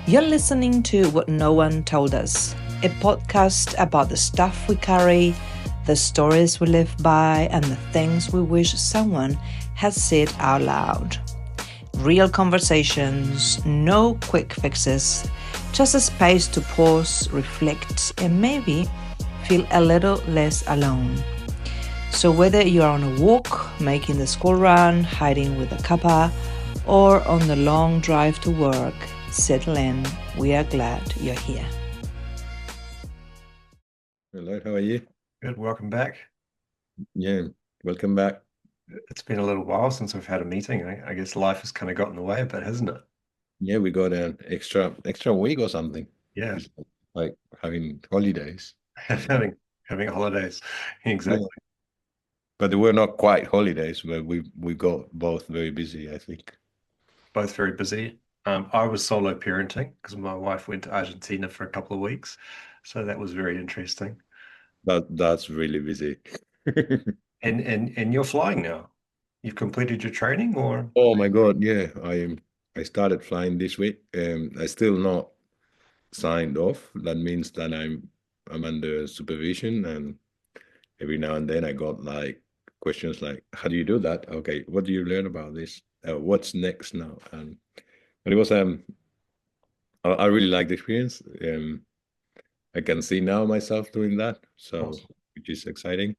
You're listening to What No One Told Us, a podcast about the stuff we carry, the stories we live by, and the things we wish someone had said out loud. Real conversations, no quick fixes, just a space to pause, reflect, and maybe feel a little less alone. So whether you're on a walk, making the school run, hiding with a cuppa, or on the long drive to work, settle in. We are glad you're here. Hello, how are you? Good, welcome back. Yeah, welcome back. It's been a little while since we've had a meeting. I guess life has kind of got in the way a bit, hasn't it? Yeah, we got an extra week or something. Yeah, It's like having holidays. having holidays. Exactly. Yeah. But they were not quite holidays, but we got both very busy, I think. Both very busy. I was solo parenting because my wife went to Argentina for a couple of weeks. So that was very interesting. That's really busy. And you're flying now. You've completed your training or? Oh my God, yeah. I started flying this week. I still not signed off. That means that I'm under supervision, and every now and then I got like questions like, how do you do that? Okay, what do you learn about this? What's next now? But it was I really like the experience. I can see now myself doing that, so Awesome. which is exciting.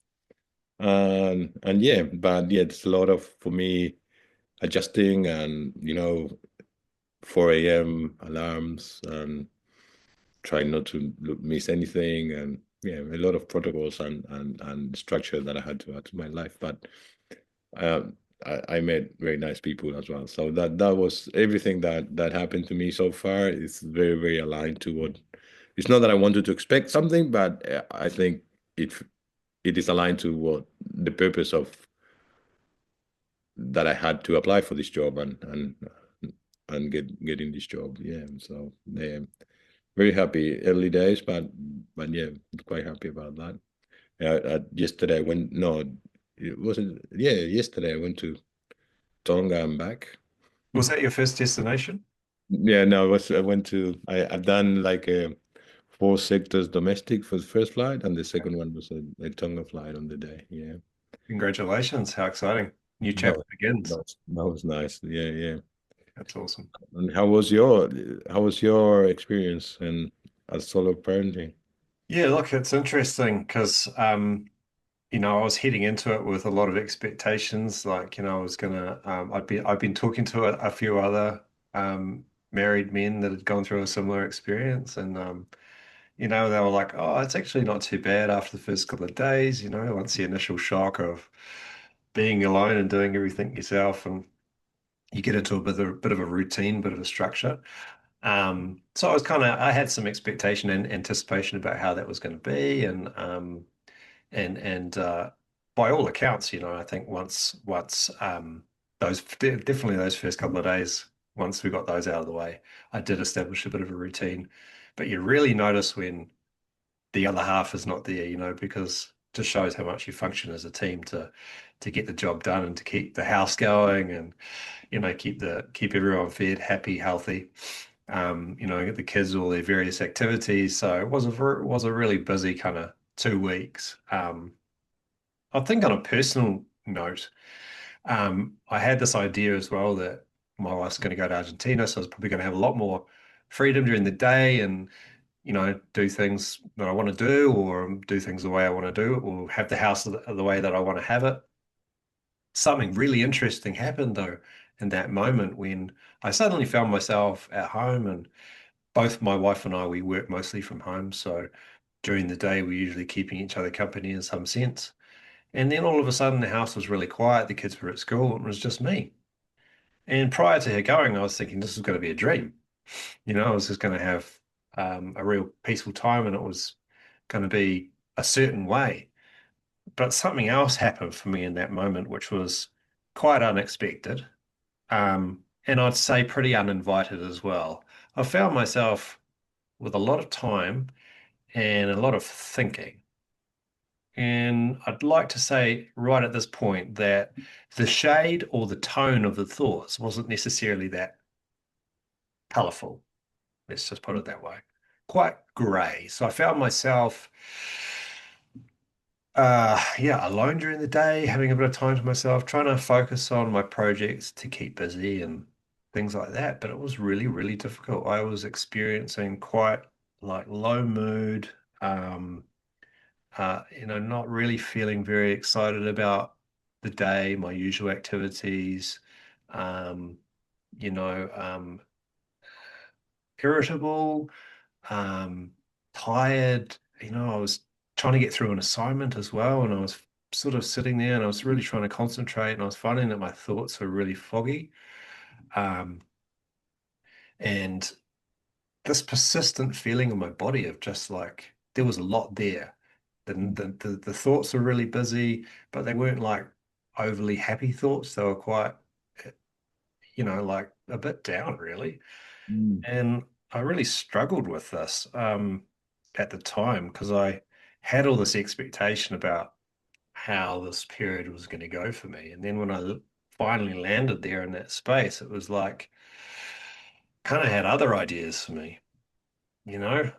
And yeah, but yeah, it's a lot of for me adjusting and 4 a.m. alarms and trying not to miss anything, and yeah, a lot of protocols and structure that I had to add to my life. But um, I met very nice people as well. So that was everything that happened to me so far is very aligned to what. It's not that I wanted to expect something, but I think it is aligned to what the purpose of that I had to apply for this job and getting this job. Yeah, so yeah, very happy early days, but yeah, quite happy about that. Yesterday I went. No, it wasn't. Yeah, yesterday I went to Tonga and back. Was that your first destination? Yeah, no, I went to. I've done like 4 sectors domestic for the first flight, and the second one was a Tonga flight on the day. Yeah, Congratulations. How exciting. New that chapter was, begins. that was nice. Yeah, yeah. That's awesome. And how was your experience and as solo parenting? Yeah, look, it's interesting because I was heading into it with a lot of expectations. Like, I was gonna I've been talking to a few other married men that had gone through a similar experience, and they were like, "Oh, it's actually not too bad after the first couple of days, once the initial shock of being alone and doing everything yourself, and you get into a bit of a routine, bit of a structure." So I had some expectation and anticipation about how that was going to be, and by all accounts, I think once definitely those first couple of days, once we got those out of the way, I did establish a bit of a routine. But you really notice when the other half is not there, because it just shows how much you function as a team to get the job done and to keep the house going and keep everyone fed, happy, healthy. Get the kids all their various activities. So it was a really busy kind of 2 weeks. I think on a personal note, I had this idea as well that my wife's going to go to Argentina, so I was probably going to have a lot more freedom during the day and do things that I want to do or do things the way I want to do it or have the house the way that I want to have it. Something really interesting happened though in that moment when I suddenly found myself at home, and both my wife and I, we work mostly from home. So during the day, we're usually keeping each other company in some sense. And then all of a sudden, the house was really quiet. The kids were at school, and it was just me. And prior to her going, I was thinking this is going to be a dream. I was just going to have a real peaceful time, and it was going to be a certain way. But something else happened for me in that moment, which was quite unexpected, and I'd say pretty uninvited as well. I found myself with a lot of time and a lot of thinking. And I'd like to say right at this point that the shade or the tone of the thoughts wasn't necessarily that colorful. Let's just put it that way. Quite grey. So I found myself, yeah, alone during the day, having a bit of time to myself, trying to focus on my projects to keep busy and things like that. But it was really, really difficult. I was experiencing quite like low mood, um, not really feeling very excited about the day, my usual activities, um, you know, um, irritable, um, tired. I was trying to get through an assignment as well, and I was sort of sitting there and I was really trying to concentrate, and I was finding that my thoughts were really foggy. Um, and this persistent feeling in my body of just like there was a lot there. The thoughts were really busy, but they weren't like overly happy thoughts. They were quite, like a bit down, really. Mm. And I really struggled with this at the time because I had all this expectation about how this period was going to go for me. And then when I finally landed there in that space, it was like kind of had other ideas for me, you know?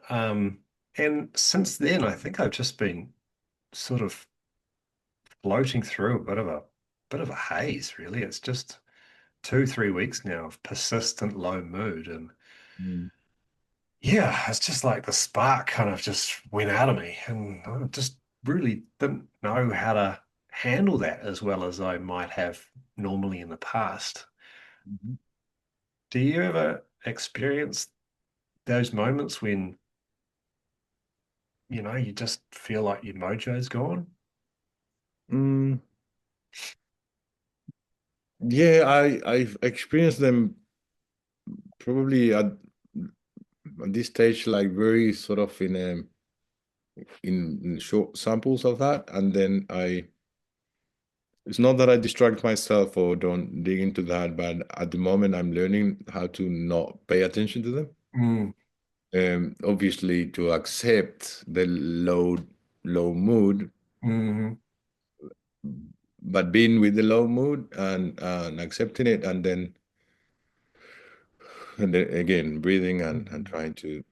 And since then, I think I've just been sort of floating through a bit of a haze, really. It's just 2, 3 weeks now of persistent low mood. And Mm. yeah, it's just like the spark kind of just went out of me, and I just really didn't know how to handle that as well as I might have normally in the past. Mhm. Do you ever experience those moments when, you just feel like your mojo's gone? Mm. Yeah, I've experienced them probably at this stage, like very sort of in short samples of that, and then it's not that I distract myself or don't dig into that, but at the moment I'm learning how to not pay attention to them. Mm, Obviously to accept the low mood, mm, but being with the low mood and accepting it, and then again breathing and trying to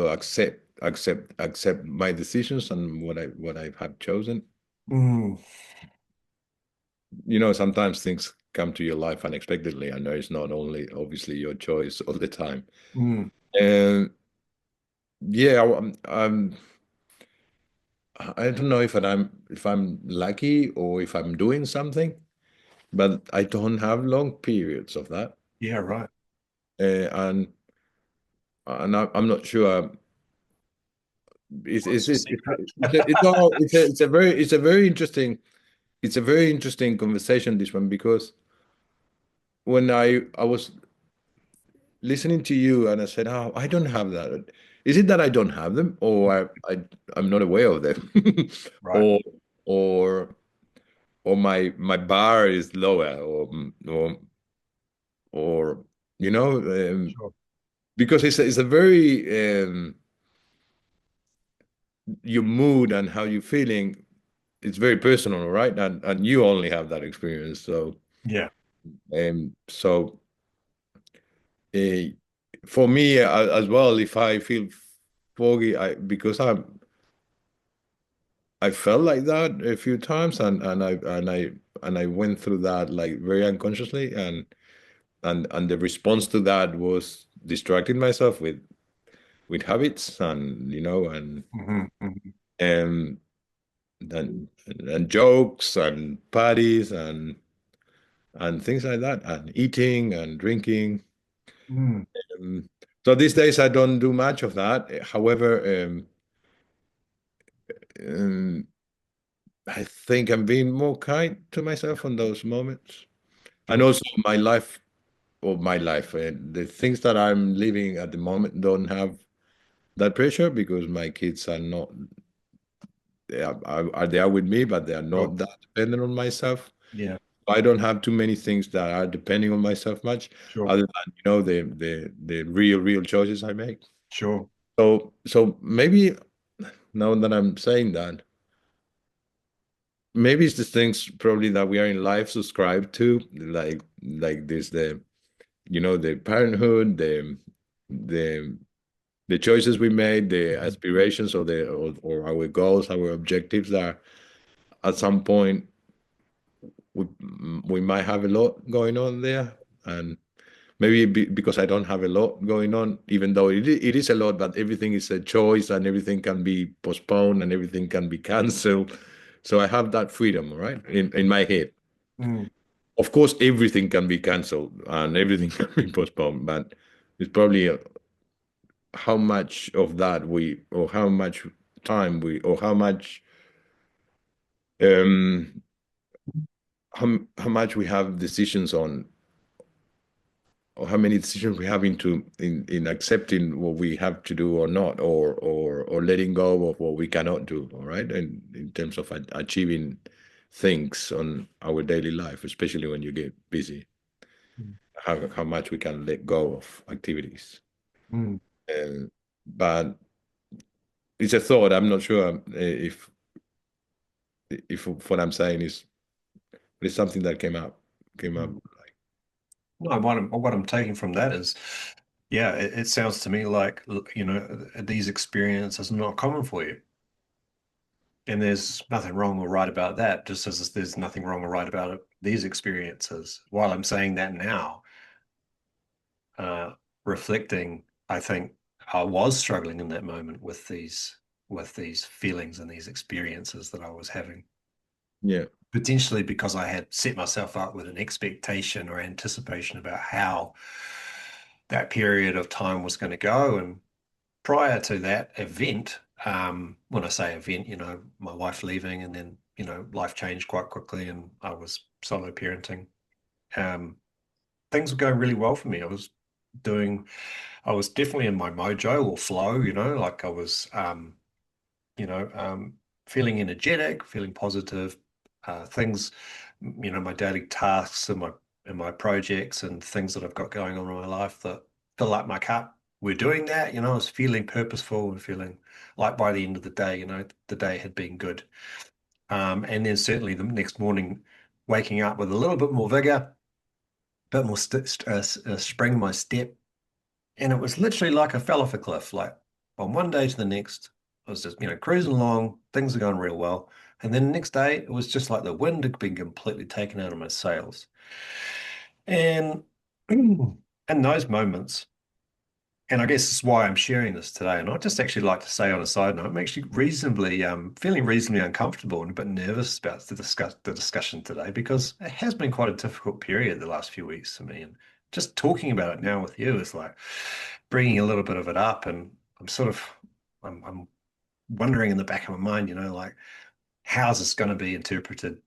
accept my decisions and what I have chosen. mm, Sometimes things come to your life unexpectedly. I know it's not only obviously your choice all the time. mm. And yeah, I don't know if I'm lucky or if I'm doing something, but I don't have long periods of that. Yeah, right. And I'm not sure. What's your secret? It's a very interesting conversation, this one, because when I was listening to you and I said, "Oh, I don't have that." Is it that I don't have them, or I'm not aware of them, Right. or or or my bar is lower, or you know, Sure. because it's a very your mood and how you're feeling. It's very personal, right? And you only have that experience, so Yeah. so uh, for me as well, if I feel foggy, I felt like that a few times, and I went through that like very unconsciously, and the response to that was distracting myself with habits, Hmm, hmm. and and jokes and parties and things like that, and eating and drinking. Mm, Um, so these days I don't do much of that. However, um, I think I'm being more kind to myself on those moments, and sure. also the things that I'm living at the moment don't have that pressure because my kids are not they are with me, but they are Sure. not that dependent on myself. Yeah, I don't have too many things that are depending on myself much, sure. other than the real choices I make. Sure. So maybe now that I'm saying that, maybe it's the things probably that we are in life subscribed to, like this the parenthood, the choices we made, the aspirations or our goals, our objectives are at some point we might have a lot going on there, and maybe because I don't have a lot going on, even though it is a lot, but everything is a choice and everything can be postponed and everything can be canceled. So I have that freedom, right, in my head. Mm. Of course, everything can be canceled and everything can be postponed, but it's probably how much of that or how much time or how much um how much we have decisions on, or how many decisions we have in accepting what we have to do or not, or letting go of what we cannot do, all right, and in terms of achieving things on our daily life, especially when you get busy, how much we can let go of activities. Mm. But it's a thought. I'm not sure if what I'm saying is, it's something that came up like, No, what I'm taking from that is, yeah, it sounds to me like, you know, these experiences are not common for you. And there's nothing wrong or right about that, just as there's nothing wrong or right about these experiences. While I'm saying that now, uh, reflecting, I think I was struggling in that moment with these feelings and these experiences that I was having. yeah, Potentially because I had set myself up with an expectation or anticipation about how that period of time was going to go. And prior to that event, when I say event, you know, my wife leaving and then, you know, life changed quite quickly and I was solo parenting. Things were going really well for me. I was definitely in my mojo or flow, you know, like I was, you know, feeling energetic, feeling positive, things, you know, my daily tasks and my projects and things that I've got going on in my life that fill up my cup. We're doing that, you know, I was feeling purposeful and feeling like by the end of the day, you know, the day had been good. And then certainly the next morning, waking up with a little bit more vigor, a bit more spring in my step. And it was literally like I fell off a cliff, like from one day to the next. I was just, you know, cruising along, things are going real well. And then the next day, it was just like the wind had been completely taken out of my sails. And in those moments, and I guess it's why I'm sharing this today. And I'd just actually like to say on a side note, I'm actually reasonably feeling reasonably uncomfortable and a bit nervous about the discussion today because it has been quite a difficult period the last few weeks for me. And just talking about it now with you is like bringing a little bit of it up. And I'm wondering in the back of my mind, you know, like how's this going to be interpreted?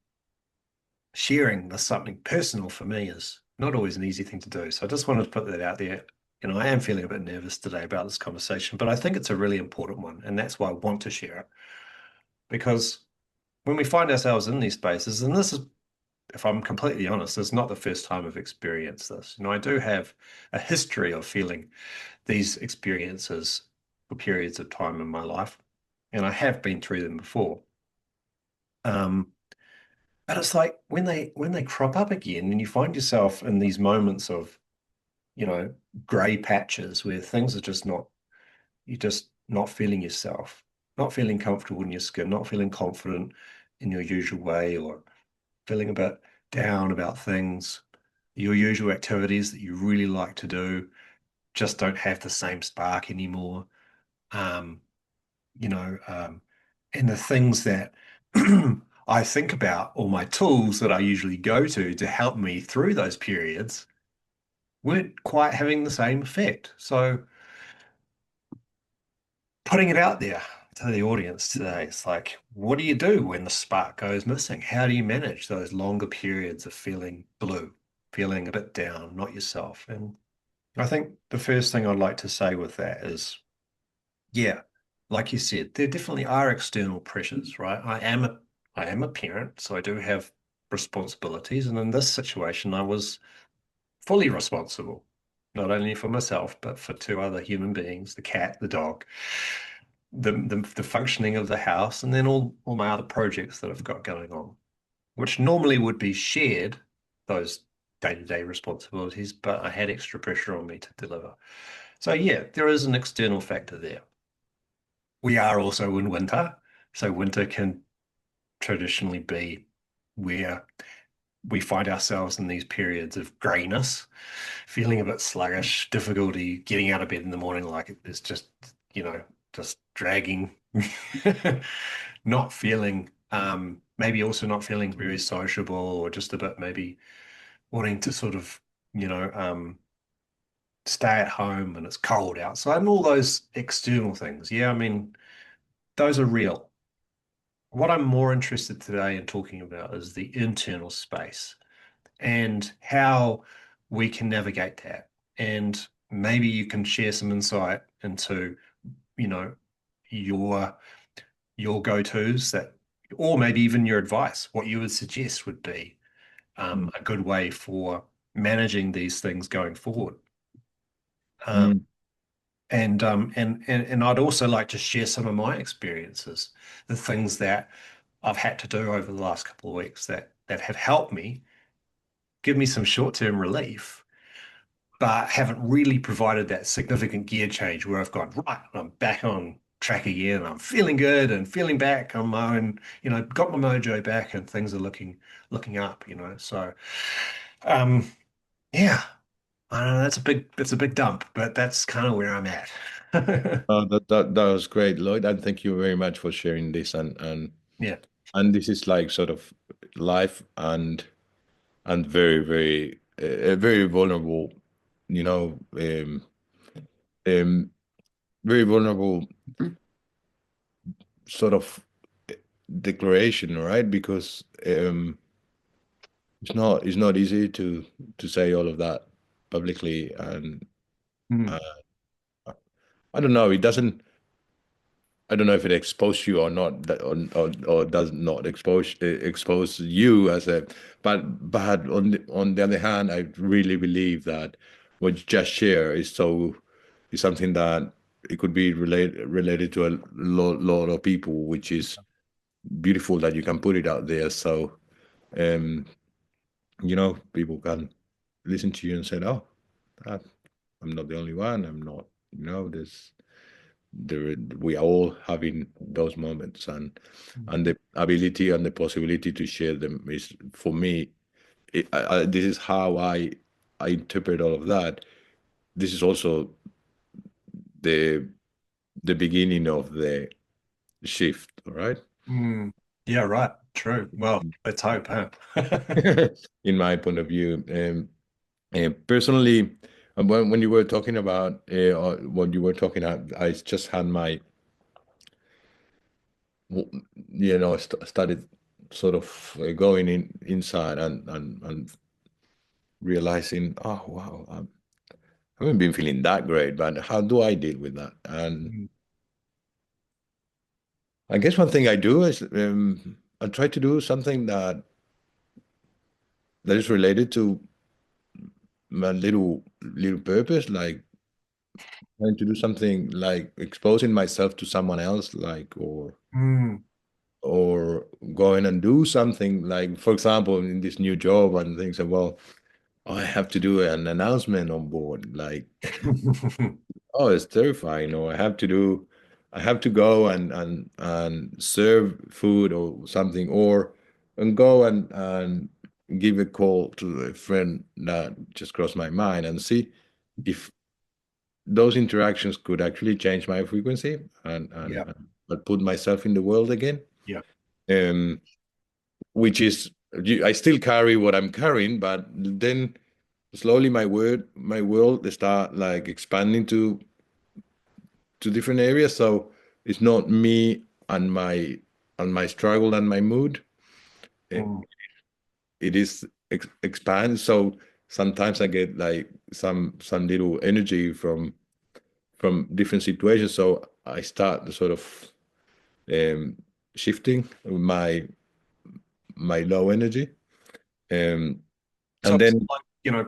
Sharing this something personal for me is not always an easy thing to do. So I just wanted to put that out there. You know, I am feeling a bit nervous today about this conversation, but I think it's a really important one. And that's why I want to share it. Because when we find ourselves in these spaces, and this is, if I'm completely honest, it's not the first time I've experienced this. You know, I do have a history of feeling these experiences for periods of time in my life, and I have been through them before. But it's like when they crop up again, and you find yourself in these moments of, you know, gray patches where things are just not, you're just not feeling yourself, not feeling comfortable in your skin, not feeling confident in your usual way, or feeling a bit down about things. Your usual activities that you really like to do just don't have the same spark anymore. Um, you know, and the things that I think about, or my tools that I usually go to help me through those periods, weren't quite having the same effect. So putting it out there to the audience today, it's like, what do you do when the spark goes missing? How do you manage those longer periods of feeling blue, feeling a bit down, not yourself? And I think the first thing I'd like to say with that is, yeah, like you said, there definitely are external pressures, right? I am a parent, so I do have responsibilities. And in this situation, I was fully responsible, not only for myself, but for two other human beings, the cat, the dog, the functioning of the house, and then all my other projects that I've got going on, which normally would be shared, those day-to-day responsibilities, but I had extra pressure on me to deliver. So yeah, there is an external factor there. We are also in winter, so winter can traditionally be where we find ourselves in these periods of grayness, feeling a bit sluggish, difficulty getting out of bed in the morning, like it's just, just dragging, not feeling, maybe also not feeling very sociable, or just a bit maybe wanting to sort of, stay at home and it's cold outside and all those external things. Yeah, I mean, those are real. What I'm more interested today in talking about is the internal space and how we can navigate that. And maybe you can share some insight into, you know, your your go-tos that, or maybe even your advice, what you would suggest would be a good way for managing these things going forward. Um, Mm. and I'd also like to share some of my experiences, the things that I've had to do over the last couple of weeks that have helped me, give me some short-term relief, but haven't really provided that significant gear change where I've gone, right, I'm back on track again. I'm feeling good and feeling back on my own, got my mojo back and things are looking up. So um yeah, I don't know, that's a big dump, but that's kind of where I'm at. That was great, Lloyd, and thank you very much for sharing this. Yeah. And this is like sort of life and very very vulnerable, you know, um, very vulnerable sort of declaration, right? Because it's not easy to say all of that publicly, and Mm. uh, I don't know. It doesn't. I don't know if it exposed you or not, or does not expose you as a. But on the other hand, I really believe that what you just share is something that it could be related to a lot of people, which is beautiful that you can put it out there. So um, people can listen to you and say, "Oh, ah, I'm not the only one. I'm not. There's we are all having those moments, and the ability and the possibility to share them is, for me, this is how I interpret all of that. This is also the the beginning of the shift, all right? Mm. Yeah, right. True. Well, let's hope, huh? In my point of view. Personally, when you were talking about or what you were talking about, I just had my, started sort of going inside and realizing, oh wow, I haven't been feeling that great, but how do I deal with that? And Mm. I guess one thing I do is I try to do something that is related to my little purpose, like trying to do something like exposing myself to someone else, like Mm. or going and do something, like, for example, in this new job and things. And well, I have to do an announcement on board, like, oh, it's terrifying. Or I have to go and serve food or something, or and go and give a call to a friend that just crossed my mind and see if those interactions could actually change my frequency Yeah. and but put myself in the world again. Yeah. Um, which is, I still carry what I'm carrying, but then slowly my world start like expanding to different areas. So it's not me and my struggle and my mood. It, Mm. it is expand. So sometimes I get like some little energy from different situations. So I start sort of um, shifting my low energy. Um, So and it's then like,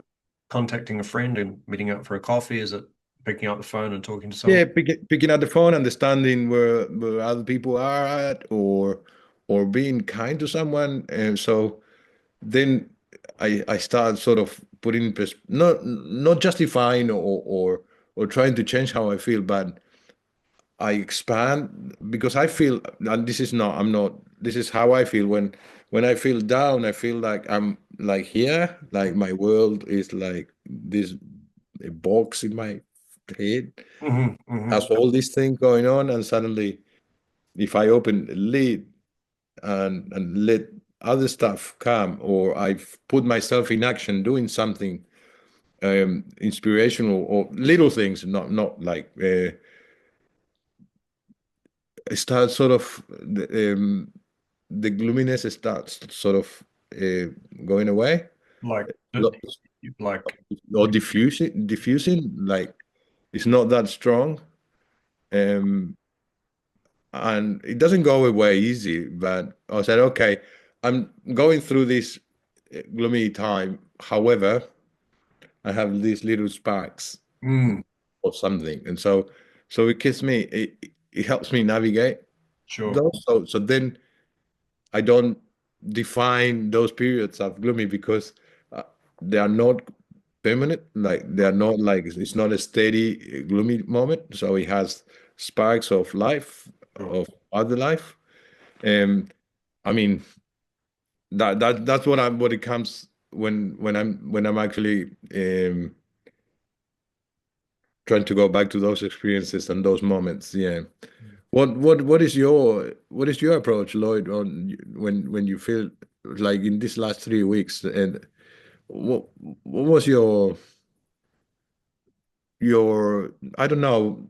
contacting a friend and meeting up for a coffee. Is it picking up the phone and talking to someone? yeah, picking up the phone, understanding where other people are at, or being kind to someone. And so then I start sort of putting not justifying or trying to change how I feel, but I expand because I feel, and this is not, I'm not, this is how I feel when I feel down, I feel like I'm like here, like my world is like this a box in my head, has all these things going on, and suddenly if I open a lid and let other stuff come, or I've put myself in action doing something inspirational or little things, not like start sort of the gloominess starts sort of going away. Like, Lo- like, or diffusing, like it's not that strong. Um, and it doesn't go away easy, but I said, okay, I'm going through this gloomy time. However, I have these little sparks mm, or something. And so it gives me, it helps me navigate sure. those. So then I don't define those periods of gloomy because uh, they are not permanent. Like they are not like it's not a steady gloomy moment. So it has sparks of life, Sure. of other life. And I mean that's what it comes when I'm actually trying to go back to those experiences and those moments. Yeah. What is your approach, Lloyd, on when you feel like in these last 3 weeks, and what was your I don't know,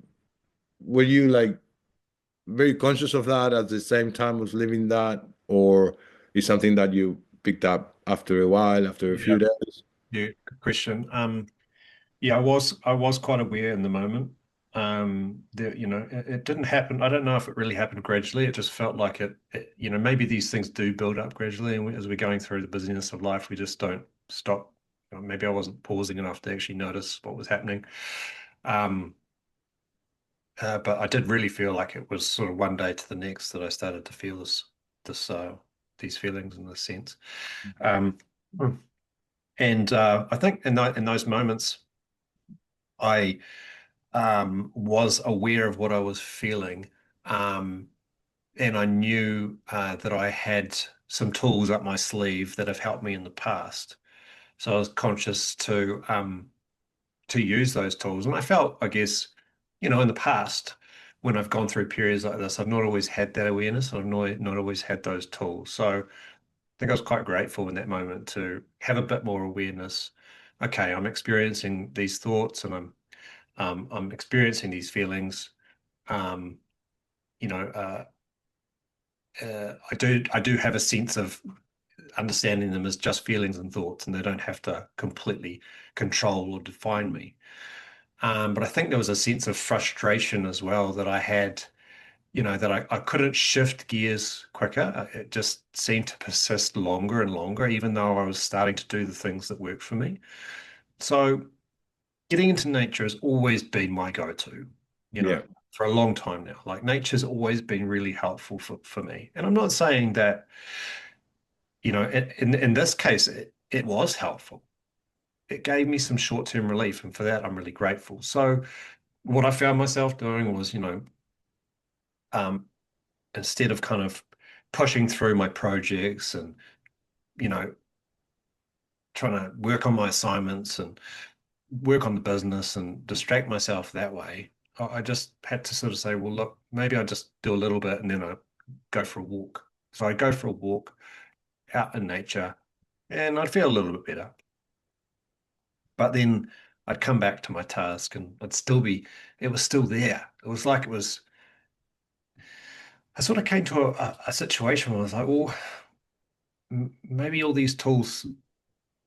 were you like very conscious of that at the same time was living that, or is something that you picked up after a while, after a Yeah, few days? yeah, good question. Yeah, I was quite aware in the moment. It didn't happen. I don't know if it really happened gradually. It just felt like maybe these things do build up gradually, and as we're going through the busyness of life, we just don't stop. Maybe I wasn't pausing enough to actually notice what was happening. Um, but I did really feel like it was sort of one day to the next that I started to feel this these feelings in this sense. Um, and I think in those moments, I was aware of what I was feeling, um, and I knew that I had some tools up my sleeve that have helped me in the past. So I was conscious to use those tools, and I felt, I guess, in the past when I've gone through periods like this, I've not always had that awareness. I've not always had those tools. So I think I was quite grateful in that moment to have a bit more awareness. Okay, I'm experiencing these thoughts, and I'm experiencing these feelings. Um, you know, I do have a sense of understanding them as just feelings and thoughts, and they don't have to completely control or define me. But I think there was a sense of frustration as well that I had, that I couldn't shift gears quicker. It just seemed to persist longer and longer, even though I was starting to do the things that work for me. So getting into nature has always been my go-to, you know, Yeah. for a long time now. Like nature's always been really helpful for me. And I'm not saying that, in this case, it was helpful. It gave me some short-term relief, and for that, I'm really grateful. So what I found myself doing was, um, instead of kind of pushing through my projects and, you know, trying to work on my assignments and work on the business and distract myself that way, I just had to sort of say, well, look, maybe I just do a little bit and then I go for a walk. So I go for a walk out in nature and I'd feel a little bit better. But then I'd come back to my task and it was still there. It was like I sort of came to a situation where I was like, well, maybe all these tools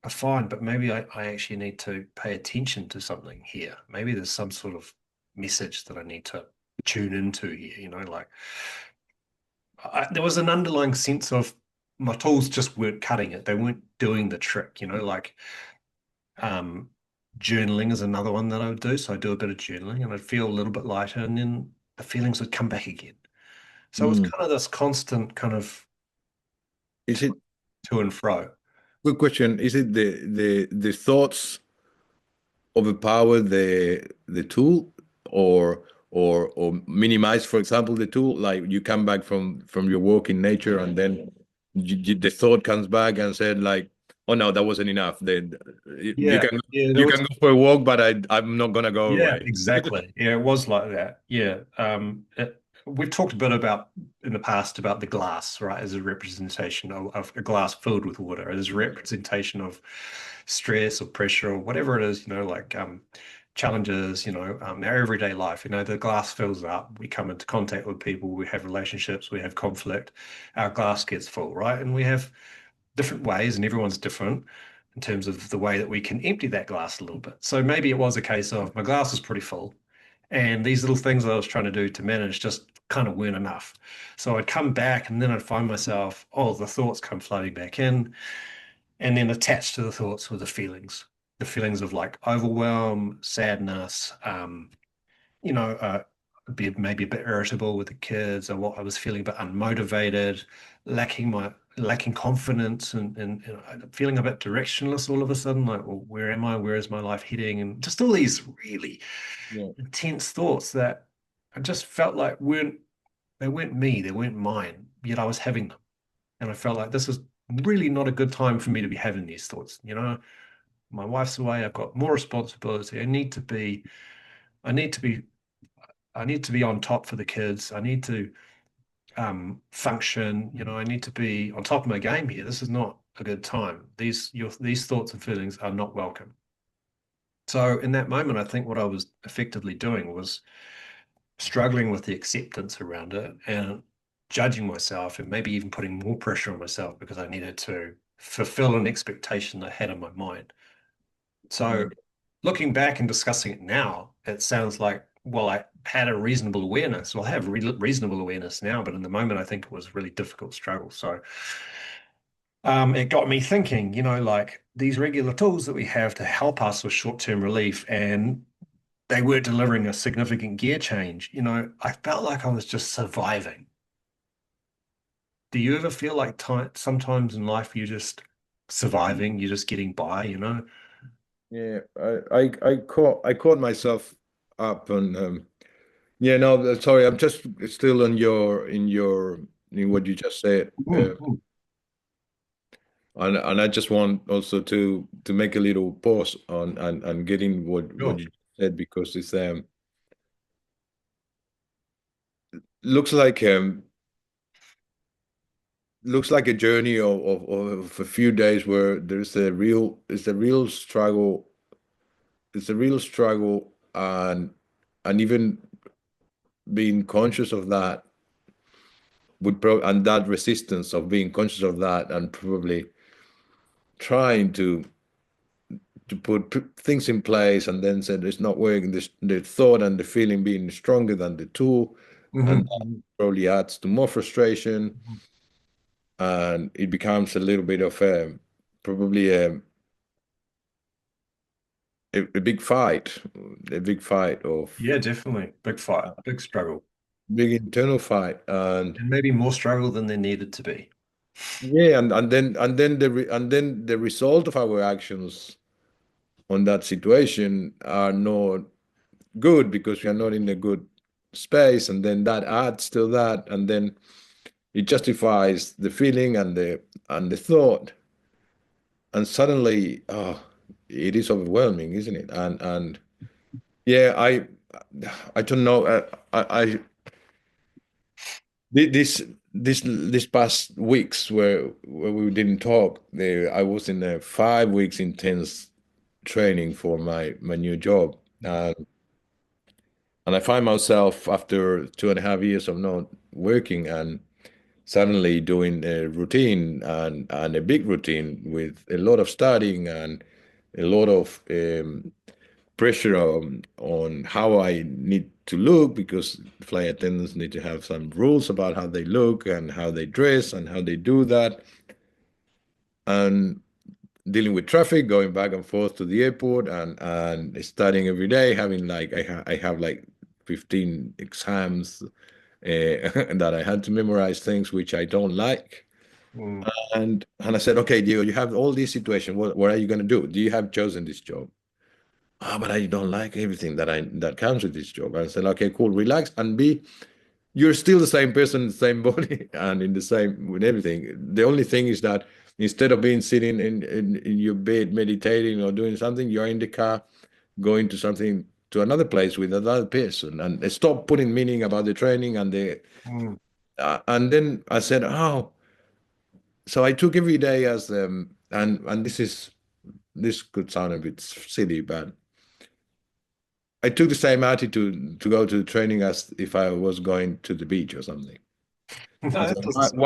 are fine, but maybe I actually need to pay attention to something here. Maybe there's some sort of message that I need to tune into here, like there was an underlying sense of my tools just weren't cutting it. They weren't doing the trick, like um, journaling is another one that I would do. So I do a bit of journaling and I'd feel a little bit lighter and then the feelings would come back again. So it was Mm. kind of this constant kind of Is to, it to and fro. Good question? Is it the thoughts overpower the tool, or minimize, for example, the tool. Like you come back from your walk in nature, and then the thought comes back and said like, oh no, that wasn't enough. Then you Yeah, can yeah, you can go for a walk, but I'm not gonna go yeah, away. exactly. Yeah, it was like that. Yeah. We've talked a bit about in the past about the glass, right, as a representation of a glass filled with water, as a representation of stress or pressure or whatever it is, like challenges, our everyday life. The glass fills up, we come into contact with people, we have relationships, we have conflict, our glass gets full, right? And we have different ways, and everyone's different in terms of the way that we can empty that glass a little bit. So maybe it was a case of my glass is pretty full, and these little things that I was trying to do to manage just kind of weren't enough. So I'd come back, and then I'd find myself, oh, the thoughts come flooding back in, and then attached to the thoughts were the feelings of like overwhelm, sadness, be maybe a bit irritable with the kids, or what I was feeling a bit unmotivated, lacking confidence, and feeling a bit directionless all of a sudden. Like, well, where am I? Where is my life heading? And just all these really Yeah. intense thoughts that I just felt like they weren't me, they weren't mine. Yet I was having them, and I felt like this is really not a good time for me to be having these thoughts. My wife's away. I've got more responsibility. I need to be I need to be on top for the kids. I need to function. I need to be on top of my game here. This is not a good time. These thoughts and feelings are not welcome. So in that moment, I think what I was effectively doing was struggling with the acceptance around it and judging myself, and maybe even putting more pressure on myself because I needed to fulfill an expectation I had in my mind. So looking back and discussing it now, it sounds like, well, I had a reasonable awareness. Well, I have reasonable awareness now, but in the moment, I think it was a really difficult struggle. So it got me thinking, like these regular tools that we have to help us with short-term relief, and they weren't delivering a significant gear change. I felt like I was just surviving. Do you ever feel like sometimes in life you're just surviving, you're just getting by? Yeah, I caught myself up on yeah, no, sorry, I'm just still on in what you just said. Mm, mm. And I just want also to make a little pause on and getting what Sure. you said, because it's looks like um looks like a journey of a few days where it's a real struggle, and even being conscious of that and that resistance of being conscious of that, and probably trying to put things in place, and then said it's not working, the thought and the feeling being stronger than the tool, and that Mhm. probably adds to more frustration, Mhm. and it becomes a little bit of probably a big fight, Yeah, definitely. Big fight, big struggle, big internal fight. And and maybe more struggle than there needed to be. yeah, and then the result of our actions on that situation are not good, because we are not in a good space, and then that adds to that, and then it justifies the feeling and the thought, and suddenly, oh, it is overwhelming, isn't it? And yeah, I don't know. This past weeks where we didn't talk, I was in a 5 weeks intense training for my new job, and I find myself after 2.5 years of not working, and suddenly doing a routine, and a big routine with a lot of studying and a lot of pressure on how I need to look, because flight attendants need to have some rules about how they look and how they dress and how they do that, and dealing with traffic, going back and forth to the airport, and studying every day, having like I have like 15 exams that I had to memorize things which I don't like. Mm. And I said, okay, Diego, you have all these situations. What are you going to do? Do you have chosen this job? but I don't like everything that comes with this job. I said, okay, cool, relax and be. You're still the same person, the same body, and in the same with everything. The only thing is that instead of being sitting in your bed meditating or doing something, you're in the car going to something to another place with another person, and stop putting meaning about the training and the. Mm. And then I said, oh, so I took every day as and this could sound a bit silly, but I took the same attitude to go to the training as if I was going to the beach or something. No, I that said, doesn't.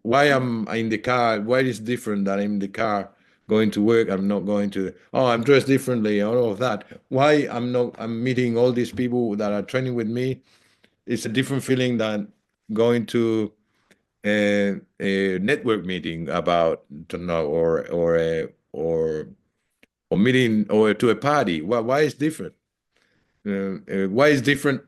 why am I in the car? Why is different that I'm in the car going to work? I'm not going to, oh, I'm dressed differently, all of that. Why I'm meeting all these people that are training with me. It's a different feeling than going to a network meeting about, don't know, or meeting or to a party. Why is different? Why is different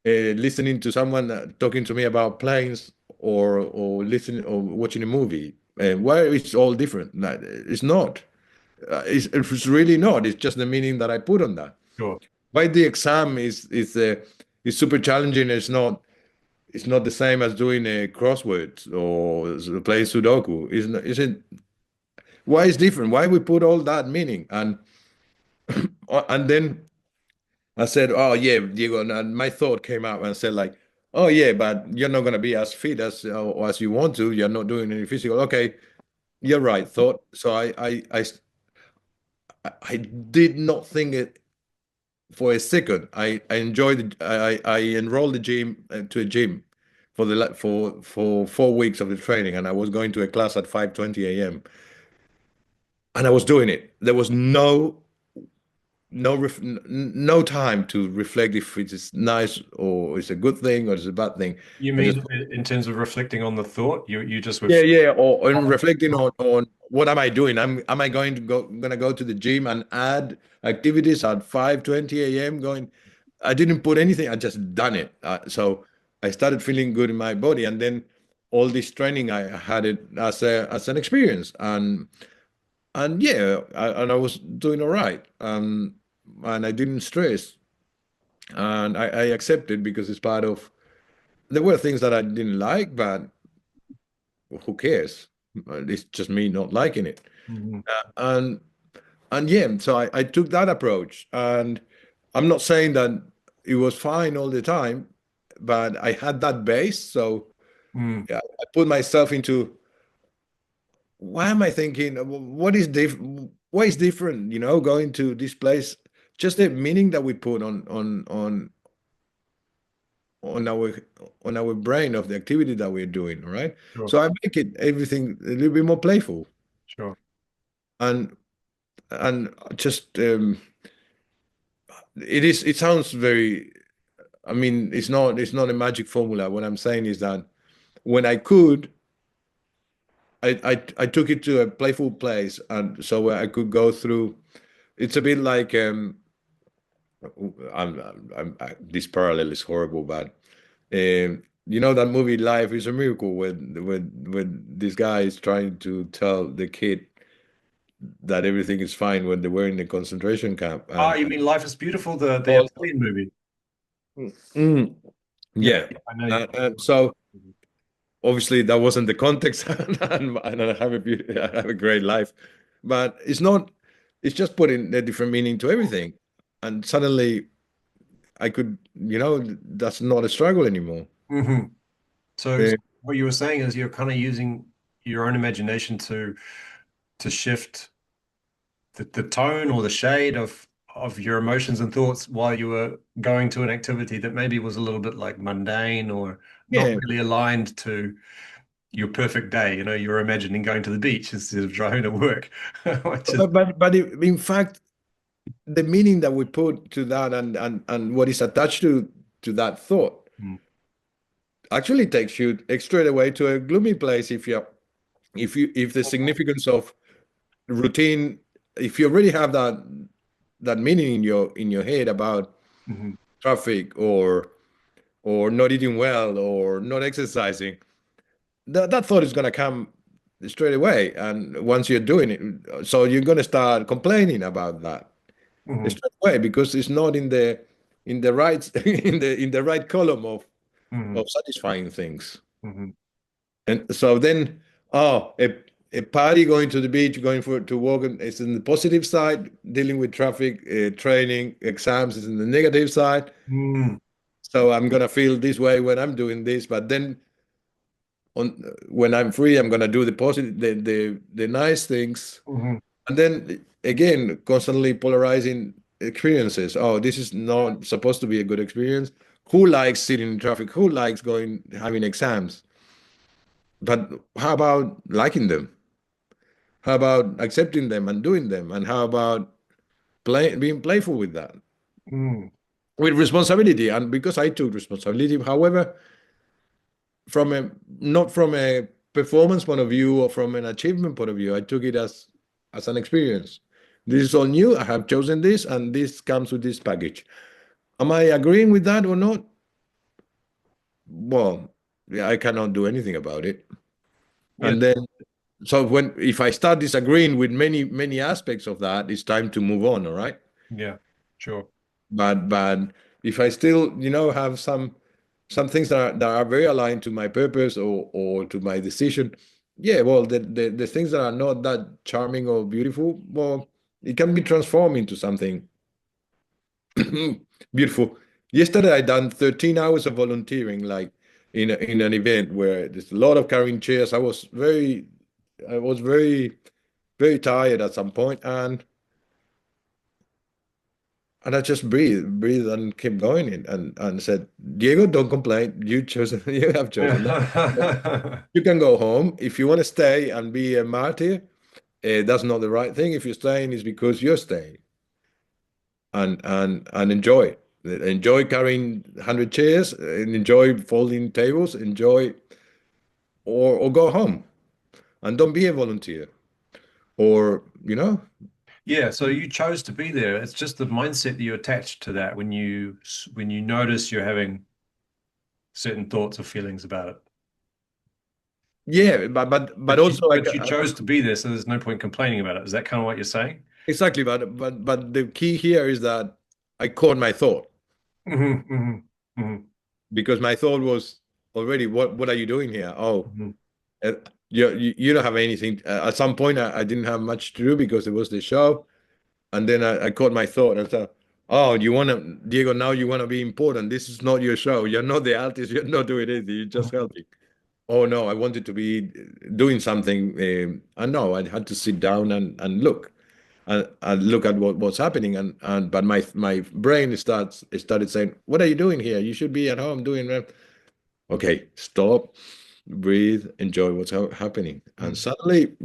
listening to someone talking to me about planes or listening or watching a movie. Why it's all different? It's not. It's really not. It's just the meaning that I put on that. Sure. Why the exam is super challenging. It's not the same as doing a crosswords or playing Sudoku. Isn't why is different? Why we put all that meaning and then I said, "Oh yeah, Diego." And my thought came out and said, "Like, oh yeah, but you're not gonna be as fit as you want to. You're not doing any physical." Okay, you're right. Thought. So I did not think it for a second. I enjoyed. I enrolled the gym to a gym for for 4 weeks of the training, and I was going to a class at 5:20 a.m. and I was doing it. There was no time to reflect if it is nice or it's a good thing or it's a bad thing. You I just mean in terms of reflecting on the thought, you just were. yeah, or and reflecting on what am I doing? Am I gonna go to the gym and add activities at 5:20 a.m. going? I didn't put anything. I just done it. So I started feeling good in my body, and then all this training I had it as an experience, and yeah, and I was doing all right, and I didn't stress. And I accepted because it's part of. There were things that I didn't like, but who cares? It's just me not liking it. Mhm. And yeah, so I took that approach, and I'm not saying that it was fine all the time, but I had that base. So Mm. yeah, I put myself into why am I thinking? What is different? What is different? Going to this place, just the meaning that we put on our brain of the activity that we're doing, right? Sure. So I make it everything a little bit more playful Sure. and just it sounds very. I mean, it's not a magic formula. What I'm saying is that when I could, I took it to a playful place, and so where I could go through. It's a bit like this parallel is horrible, but that movie Life is a Miracle when this guy is trying to tell the kid that everything is fine when they were in the concentration camp Oh, and you mean Life is Beautiful, the all. Italian movie? Mm, Yeah, yeah. I know you. So obviously that wasn't the context, and I have I have a great life, but it's not. It's just putting a different meaning to everything, and suddenly I could, that's not a struggle anymore. Hmm. So Uh, what you were saying is you're kind of using your own imagination to shift the tone or the shade of your emotions and thoughts while you were going to an activity that maybe was a little bit like mundane or not yeah, really aligned to your perfect day. You're imagining going to the beach instead of driving to work, which is. but in fact, the meaning that we put to that and what is attached to that thought Mm. actually takes you straight away to a gloomy place if the significance of routine, if you already have that meaning in your head about Mhm. traffic or not eating well or not exercising, that thought is going to come straight away. And once you're doing it, so you're going to start complaining about that. Mm-hmm. straight away because it's not in the right in the right column Mm-hmm. of satisfying things. Mm-hmm. And so then, oh, a party going to the beach, going for to walk, it's in the positive side. Dealing with traffic, training, exams is in the negative side. Mm-hmm. So I'm gonna feel this way when I'm doing this, but then on when I'm free, I'm gonna do the positive, the nice things, Mm-hmm. and then again, constantly polarizing experiences. Oh, this is not supposed to be a good experience. Who likes sitting in traffic? Who likes going having exams? But how about liking them? How about accepting them and doing them? And how about being playful with that? Mm-hmm. With responsibility. And because I took responsibility, however, from a not from a performance point of view or from an achievement point of view, I took it as an experience. This is all new. I have chosen this, and this comes with this package. Am I agreeing with that or not? Well, yeah, I cannot do anything about it. Yeah. And then, so when if I start disagreeing with many aspects of that, it's time to move on. All right. Yeah. Sure. But if I still, have some things that are very aligned to my purpose or to my decision, yeah, well, the things that are not that charming or beautiful, well, it can be transformed into something beautiful. Yesterday, I done 13 hours of volunteering, like in an event where there's a lot of carrying chairs. I was very tired at some point, and I just breathed, and kept going, and said, Diego, don't complain. You have chosen that. Yeah. You can go home if you want to stay and be a martyr. That's not the right thing. If you're staying, it's because you're staying, and enjoy it. Enjoy carrying 100 chairs, and enjoy folding tables. Enjoy, or go home and don't be a volunteer, or Yeah, so you chose to be there. It's just the mindset that you attach to that when you notice you're having certain thoughts or feelings about it. yeah. But But you also, but you chose to be there, so there's no point complaining about it. Is that kind of what you're saying? exactly. But the key here is that I caught my thought, Hmm. Hmm. Hmm. because my thought was already, what are you doing here? Oh, Hmm. uh, you don't have anything. At some point, I didn't have much to do because it was the show, and then I caught my thought and thought, oh, you want to, Diego? Now you want to be important. This is not your show. You're not the artist. You're not doing anything. You're just helping. Oh no, I wanted to be doing something. I know I had to sit down and look. And look at what's happening, and but my brain started saying, what are you doing here? You should be at home doing that. Okay, stop, breathe, enjoy what's happening. And suddenly,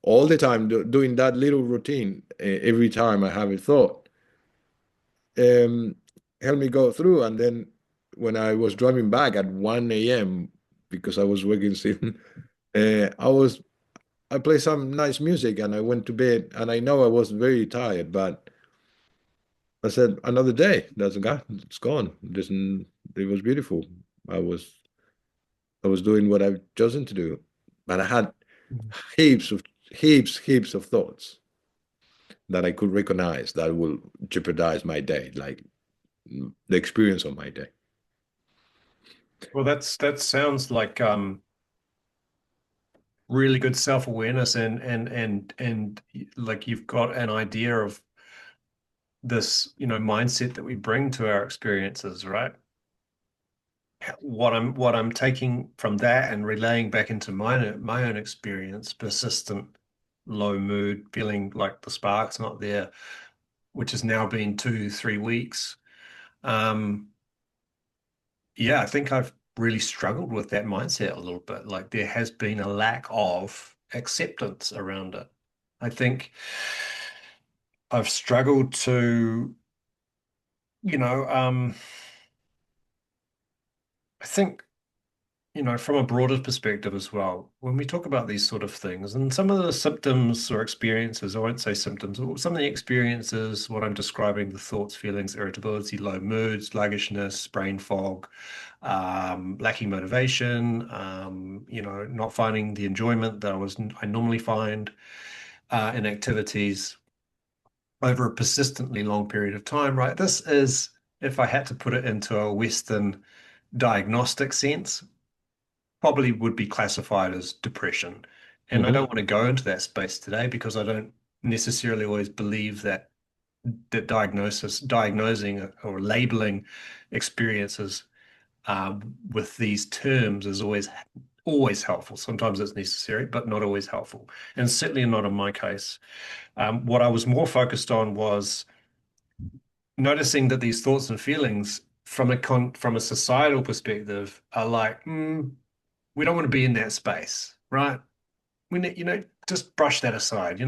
all the time doing that little routine, every time I have a thought, um helped me go through. And then when I was driving back at 1 a.m. because I was working still, I played some nice music and I went to bed, and I know I was very tired, but I said, another day. That's gone. It's gone. It was beautiful. I was I was doing what I've chosen to do, but I had heaps of heaps of thoughts that I could recognize that will jeopardize my day, like the experience of my day. Well, that sounds like really good self-awareness and like you've got an idea of this, mindset that we bring to our experiences, right? What I'm taking from that and relaying back into my own experience, persistent low mood, feeling like the spark's not there, which has now been 2, 3 weeks. Um, yeah, I think I've really struggled with that mindset a little bit. Like there has been a lack of acceptance around it. I think I've struggled to, you know, I think from a broader perspective as well, when we talk about these sort of things and some of the symptoms or experiences, I won't say symptoms, or some of the experiences, what I'm describing, the thoughts, feelings, irritability, low mood, sluggishness, brain fog, lacking motivation, not finding the enjoyment that I normally find in activities. over a persistently long period of time, right? This is, if I had to put it into a Western diagnostic sense, probably would be classified as depression. And I Hmm. don't want to go into that space today because I don't necessarily always believe that diagnosing or labeling experiences with these terms is always helpful. Sometimes it's necessary, but not always helpful, and certainly not in my case. What I was more focused on was noticing that these thoughts and feelings from a societal perspective are like, we don't want to be in that space, right? We need, just brush that aside,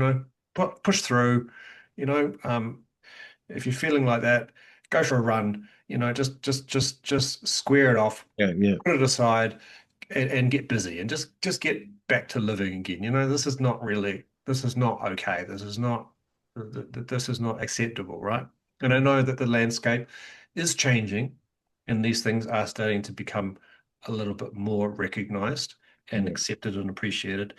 push through, you know, if you're feeling like that, go for a run, just square it off, Yeah, yeah. put it aside and get busy and just get back to living again. This is not okay. This is not acceptable, right? And I know that the landscape is changing and these things are starting to become a little bit more recognized and Yeah. accepted and appreciated.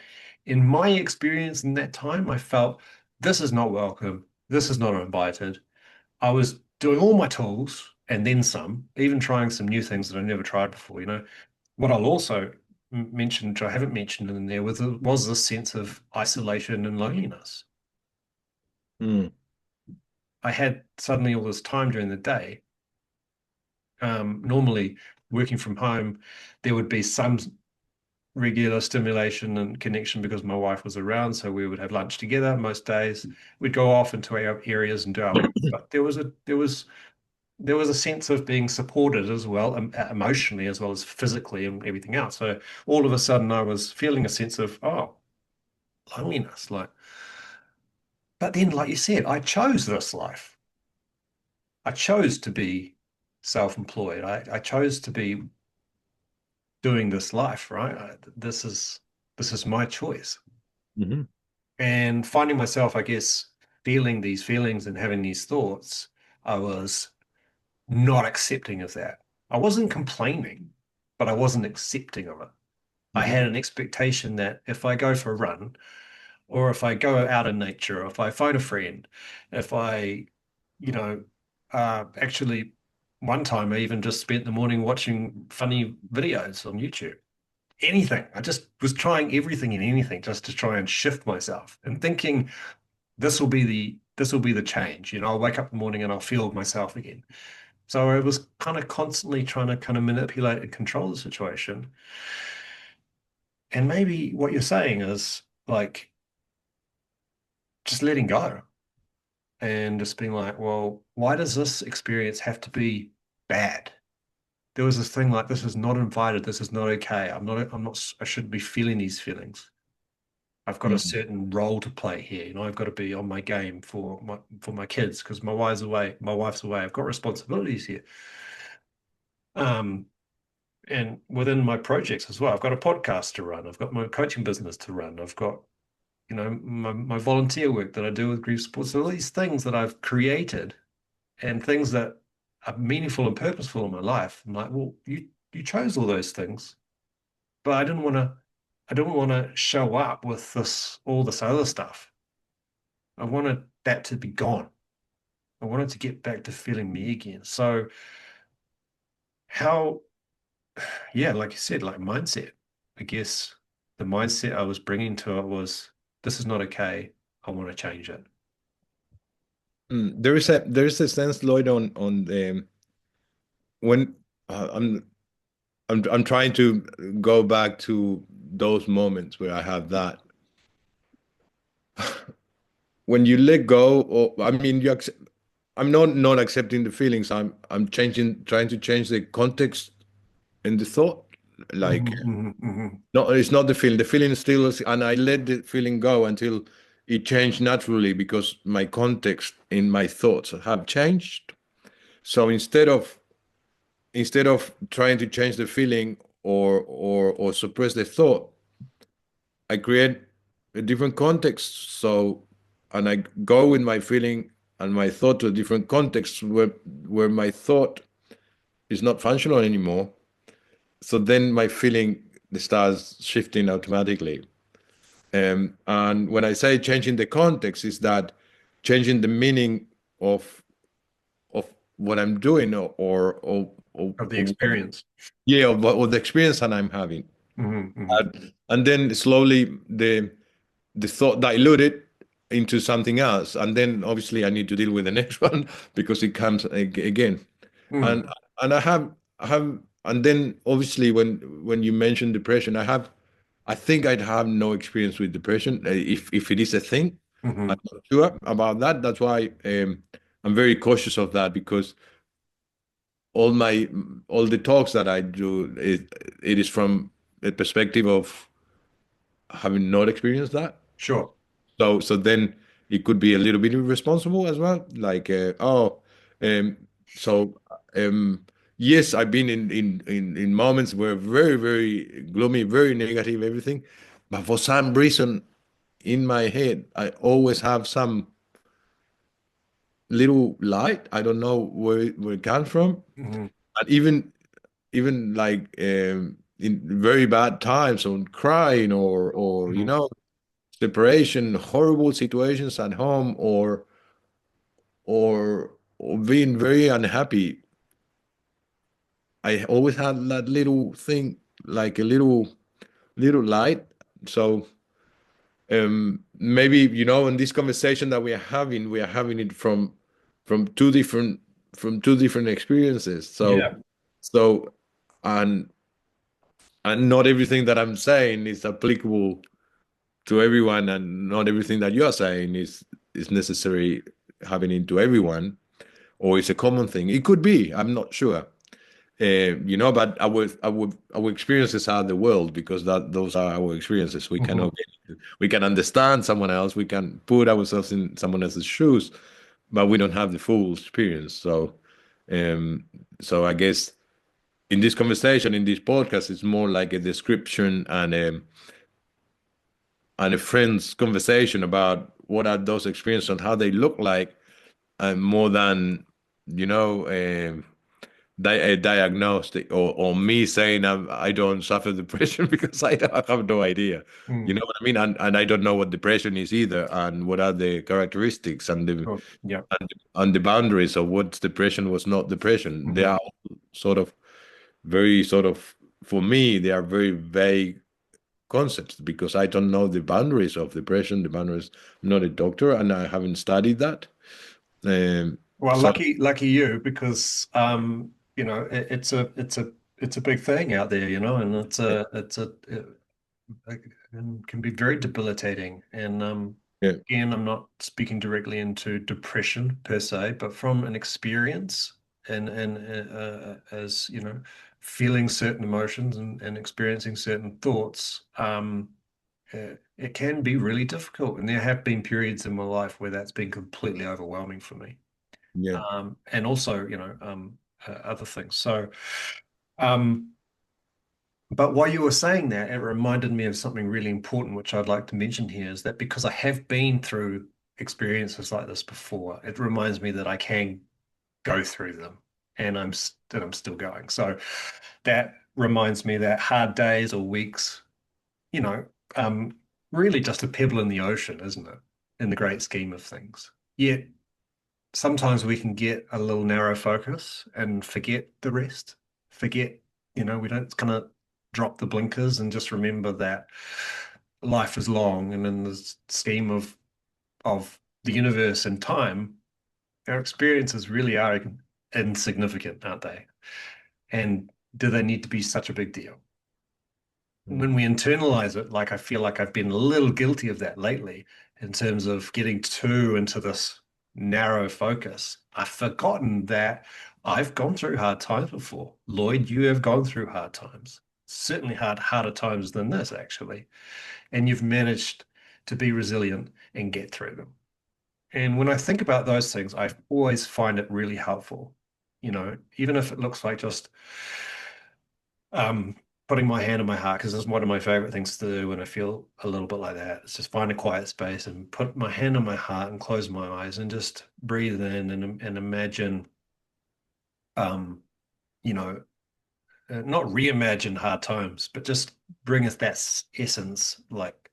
In my experience in that time, I felt this is not welcome. This is not invited. I was doing all my tools and then some, even trying some new things that I never tried before. What I'll also mention, which I haven't mentioned in there, was this sense of isolation and loneliness. Mm. I had suddenly all this time during the day. Normally, working from home, there would be some regular stimulation and connection because my wife was around, so we would have lunch together most days. We'd go off into our areas and do our work, but there was a sense of being supported as well, emotionally as well as physically and everything else. So all of a sudden, I was feeling a sense of loneliness, like. But then, like you said, I chose this life. I chose to be self-employed. I chose to be doing this life, right? This is my choice. Hmm. And finding myself, I guess, feeling these feelings and having these thoughts, I was not accepting of that. I wasn't complaining, but I wasn't accepting of it. I Hmm. had an expectation that if I go for a run, or if I go out in nature, or if I phone a friend, if I, you know, actually, one time I even just spent the morning watching funny videos on YouTube. Anything. I just was trying everything and anything just to try and shift myself and thinking this will be the change. I'll wake up in the morning and I'll feel myself again. So I was kind of constantly trying to kind of manipulate and control the situation. And maybe what you're saying is like just letting go and just being like, well, why does this experience have to be bad? There was this thing like this is not invited, this is not okay. I shouldn't be feeling these feelings. I've got a Mm. certain role to play here. I've got to be on my game for my kids because my wife's away. My wife's away. I've got responsibilities here. Um, and within my projects as well, I've got a podcast to run. I've got my coaching business to run. I've got, my volunteer work that I do with grief support. So all these things that I've created and things that are meaningful and purposeful in my life. I'm like, well, you chose all those things, but I didn't want to show up with all this other stuff. I wanted that to be gone. I wanted to get back to feeling me again. So how, yeah, like you said, like mindset. I guess the mindset I was bringing to it was, this is not okay. I want to change it. There is a sense, Lloyd, on the when I'm trying to go back to those moments where I have that. When you let go, or I mean, I'm not accepting the feelings. I'm trying to change the context in the thought. Like, Mhm, mhm, no, it's not the feeling. The feeling still is, and I let the feeling go until it changed naturally because my context in my thoughts have changed. So instead of trying to change the feeling or suppress the thought, I create a different context. So, and I go with my feeling and my thought to a different context where my thought is not functional anymore. So then my feeling starts shifting automatically. And when I say changing the context, is that changing the meaning of what I'm doing, or Of the experience. yeah, or the experience that I'm having. And then slowly the thought diluted into something else, and then obviously I need to deal with the next one because it comes again. Mm. And I have and then obviously when you mention depression, I think I'd have no experience with depression, if it is a thing. Hmm. I'm not sure about that. That's why I'm very cautious of that, because all the talks that I do, it is from a perspective of having not experienced that. Sure. So then it could be a little bit irresponsible as well. Like, um, so yes, I've been in moments where very, very gloomy, very negative, everything. But for some reason in my head, I always have some little light. I don't know where it comes from. Hmm. And even like in very bad times, on crying, or Hmm. separation, horrible situations at home, or being very unhappy, I always had that little thing, like a little light. So maybe in this conversation that we are having it from two different from two different experiences. So Yeah. so and and not everything that I'm saying is applicable to everyone, and not everything that you are saying is necessary happening to everyone, or it's a common thing. It could be. I'm not sure. But our experiences are the world, because those are our experiences. Hmm. We can understand someone else. We can put ourselves in someone else's shoes, but we don't have the full experience. Um, so I guess in this conversation, in this podcast, it's more like a description and a friend's conversation about what are those experiences and how they look like, more than you know. A diagnostic, or me saying I don't suffer depression because I have no idea. You Mm. know what I mean? And I don't know what depression is either, and what are the characteristics Sure. Yeah. and the boundaries of what's depression, what's not depression. They Hmm. are sort of very sort of for me they are very vague concepts, because I don't know the boundaries of depression. The boundaries. I'm not a doctor, and I haven't studied that. Um, Well, so lucky you, because it's a big thing out there, and it can be very debilitating. And yeah, again, I'm not speaking directly into depression per se, but from an experience, and as feeling certain emotions and experiencing certain thoughts, it can be really difficult. And there have been periods in my life where that's been completely overwhelming for me, yeah, and also other things. Um, but while you were saying that, it reminded me of something really important, which I'd like to mention here, is that because I have been through experiences like this before, it reminds me that I can go through them, and I'm still going. So that reminds me that hard days or weeks, you know, um, really just a pebble in the ocean, isn't it? In the great scheme of things. Yet sometimes we can get a little narrow focus and forget the rest. Forget, we don't kind of drop the blinkers and just remember that life is long, and in the scheme of the universe and time, our experiences really are insignificant, aren't they? And do they need to be such a big deal? When we internalize it, like I feel like I've been a little guilty of that lately, in terms of getting too into this narrow focus, I've forgotten that I've gone through hard times before. Lloyd, you have gone through hard times, certainly harder times than this, actually. And you've managed to be resilient and get through them. And when I think about those things, I always find it really helpful. Even if it looks like just um, putting my hand on my heart, because it's one of my favorite things to do when I feel a little bit like that. It's just find a quiet space and put my hand on my heart and close my eyes and just breathe in and imagine, um, you know, not reimagine hard times, but just bring us that essence, like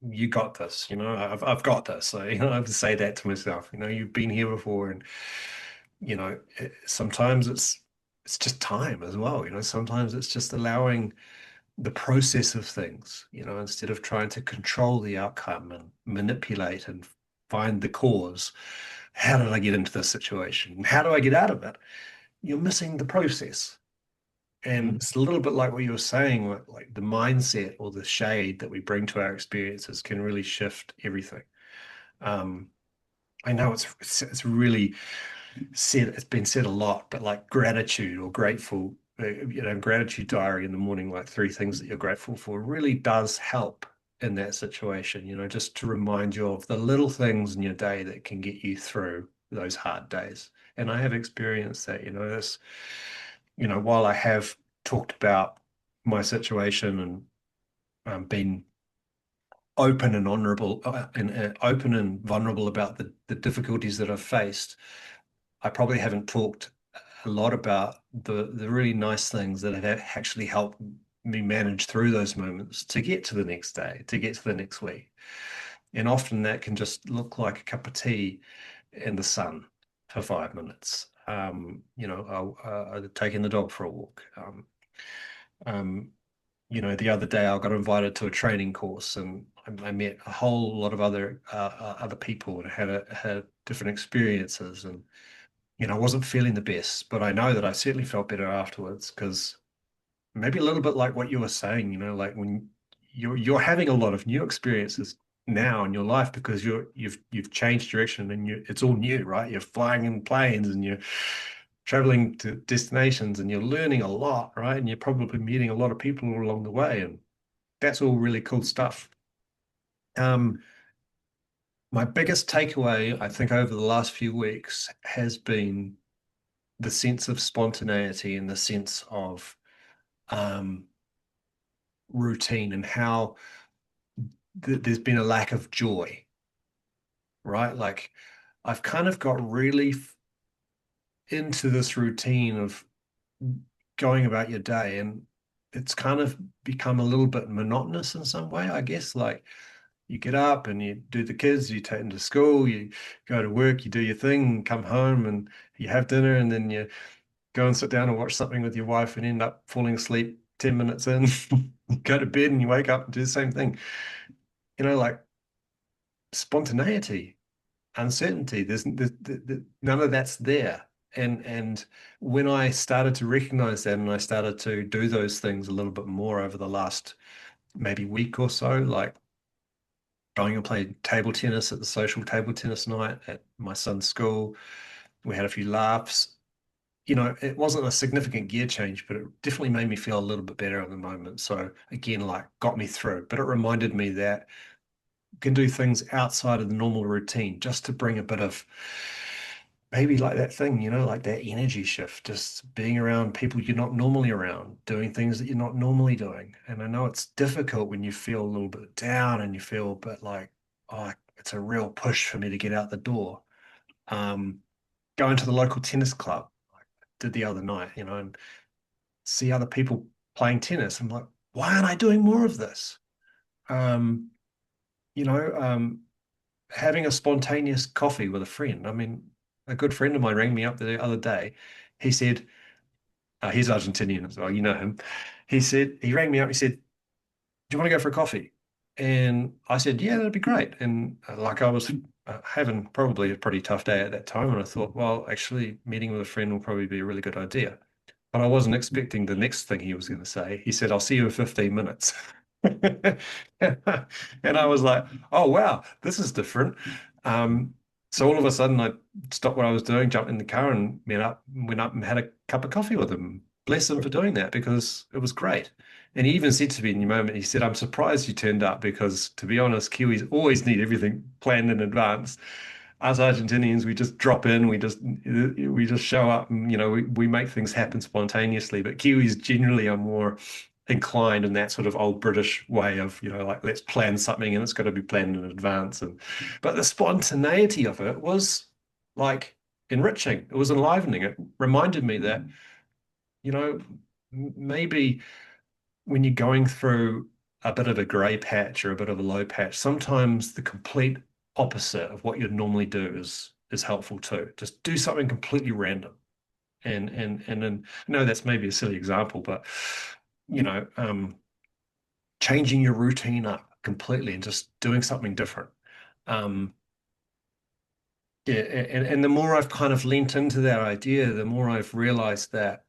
you got this, I've got this. So, I have to say that to myself, you've been here before. And, sometimes it's just time as well. Sometimes it's just allowing the process of things, instead of trying to control the outcome and manipulate and find the cause. How did I get into this situation? How do I get out of it? You're missing the process. And it's a little bit like what you were saying, like the mindset or the shade that we bring to our experiences can really shift everything. Um, I know it's really said, it's been said a lot, but like gratitude or grateful, gratitude diary in the morning, like 3 things that you're grateful for, really does help in that situation, just to remind you of the little things in your day that can get you through those hard days. And I have experienced that, while I have talked about my situation and been open and honorable and open and vulnerable about the difficulties that I've faced, I probably haven't talked a lot about the really nice things that have actually helped me manage through those moments to get to the next day, to get to the next week. And often that can just look like a cup of tea in the sun for 5 minutes. Taking the dog for a walk. Um, the other day I got invited to a training course, and I met a whole lot of other people and had different experiences. And I wasn't feeling the best, but I know that I certainly felt better afterwards, because maybe a little bit like what you were saying, like when you're having a lot of new experiences now in your life because you've changed direction, and it's all new, right? You're flying in planes and you're traveling to destinations and you're learning a lot, right? And you're probably meeting a lot of people along the way, and that's all really cool stuff. My biggest takeaway, I think, over the last few weeks has been the sense of spontaneity and the sense of routine, and how there's been a lack of joy, right? Like I've kind of got really into this routine of going about your day, and it's kind of become a little bit monotonous in some way, I guess. Like you get up and you do the kids, you take them to school, you go to work, you do your thing, come home and you have dinner, and then you go and sit down and watch something with your wife and end up falling asleep 10 minutes in. You go to bed and you wake up and do the same thing. Like spontaneity, uncertainty, there's none of that's there. And when I started to recognize that, and I started to do those things a little bit more over the last maybe week or so, like going and play table tennis at the social table tennis night at my son's school, we had a few laughs. It wasn't a significant gear change, but it definitely made me feel a little bit better at the moment. So again, like got me through, but it reminded me that you can do things outside of the normal routine just to bring a bit of maybe like that thing, like that energy shift, just being around people you're not normally around, doing things that you're not normally doing. And I know it's difficult when you feel a little bit down and you feel a bit like, oh, it's a real push for me to get out the door. Going to the local tennis club, like I did the other night, and see other people playing tennis. I'm like, why aren't I doing more of this? Um, you know, um, Having a spontaneous coffee with a friend. I mean, a good friend of mine rang me up the other day. He said, he's Argentinian as well, you know him. He rang me up, he said, do you want to go for a coffee? And I said, yeah, that'd be great. And like I was having probably a pretty tough day at that time. And I thought, well, actually, meeting with a friend will probably be a really good idea. But I wasn't expecting the next thing he was going to say. He said, I'll see you in 15 minutes. And I was like, oh, wow, this is different. So all of a sudden, I stopped what I was doing, jumped in the car and went up and had a cup of coffee with him. Bless him for doing that, because it was great. And he even said to me in the moment, he said, I'm surprised you turned up, because to be honest, Kiwis always need everything planned in advance. Us Argentinians, we just drop in, we just show up, and we make things happen spontaneously. But Kiwis generally are more inclined in that sort of old British way of, like, let's plan something and it's got to be planned in advance. But the spontaneity of it was like enriching. It was enlivening. It reminded me that, maybe when you're going through a bit of a gray patch or a bit of a low patch, sometimes the complete opposite of what you'd normally do is helpful too. Just do something completely random. And then I know that's maybe a silly example, but you know, changing your routine up completely and just doing something different. Um, yeah, and the more I've kind of leant into that idea, the more I've realized that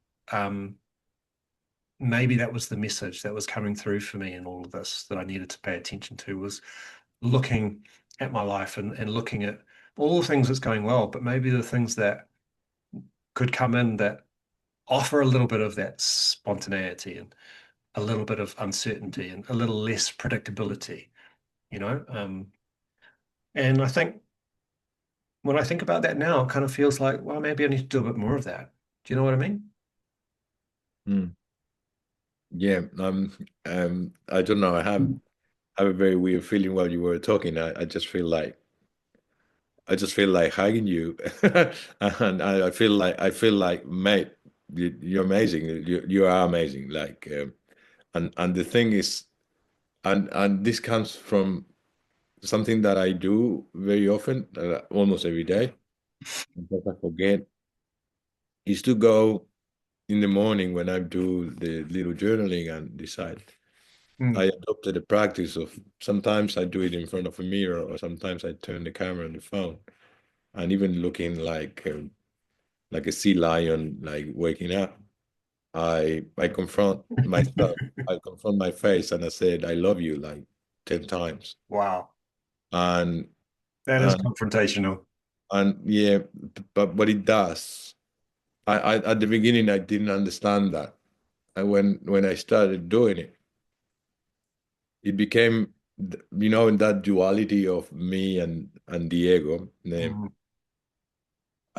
maybe that was the message that was coming through for me in all of this that I needed to pay attention to was looking at my life and looking at all the things that's going well, but maybe the things that could come in that offer a little bit of that spontaneity and a little bit of uncertainty and a little less predictability, you know? And I think when I think about that now, it kind of feels like, well, maybe I need to do a bit more of that. Do you know what I mean? Mm. Yeah. I don't know. I have a very weird feeling while you were talking. I just feel like hugging you, and I feel like, mate, you're amazing. You are amazing. Like, and the thing is, and this comes from something that I do very often, almost every day, because I forget, is to go in the morning when I do the little journaling and decide. I Mm. adopted a practice of sometimes I do it in front of a mirror, or sometimes I turn the camera on the phone, and even looking like a sea lion, like waking up. I confront myself. I confront my face, and I said, "I love you," like 10 times. Wow. And That is and confrontational. and yeah, but what it does, I at the beginning I didn't understand that, and when I started doing it, it became, in that duality of me and the ego. Mm.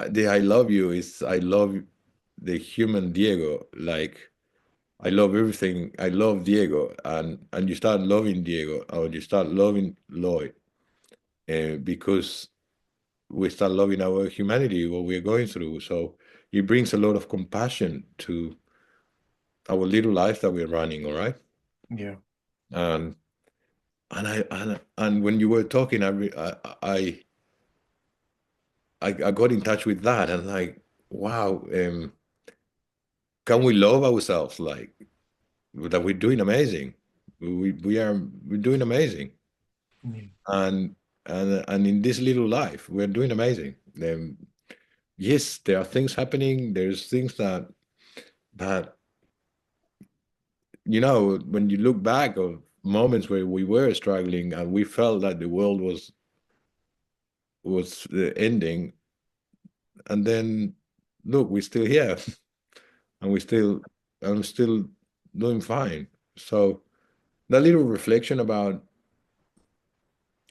The I love you is I love the human Diego. Like, I love everything. I love Diego, and you start loving Diego, or you start loving Lloyd, because we start loving our humanity, what we're going through. So it brings a lot of compassion to our little life that we're running. All right, Yeah. and and when you were talking, I got in touch with that, and like, wow, can we love ourselves like that? We're doing amazing. We're doing amazing, Yeah. and and in this little life, we're doing amazing. Yes, there are things happening. There's things that when you look back of moments where we were struggling and we felt that the world was ending, and then look, we're still here, and I'm still doing fine. So that little reflection about,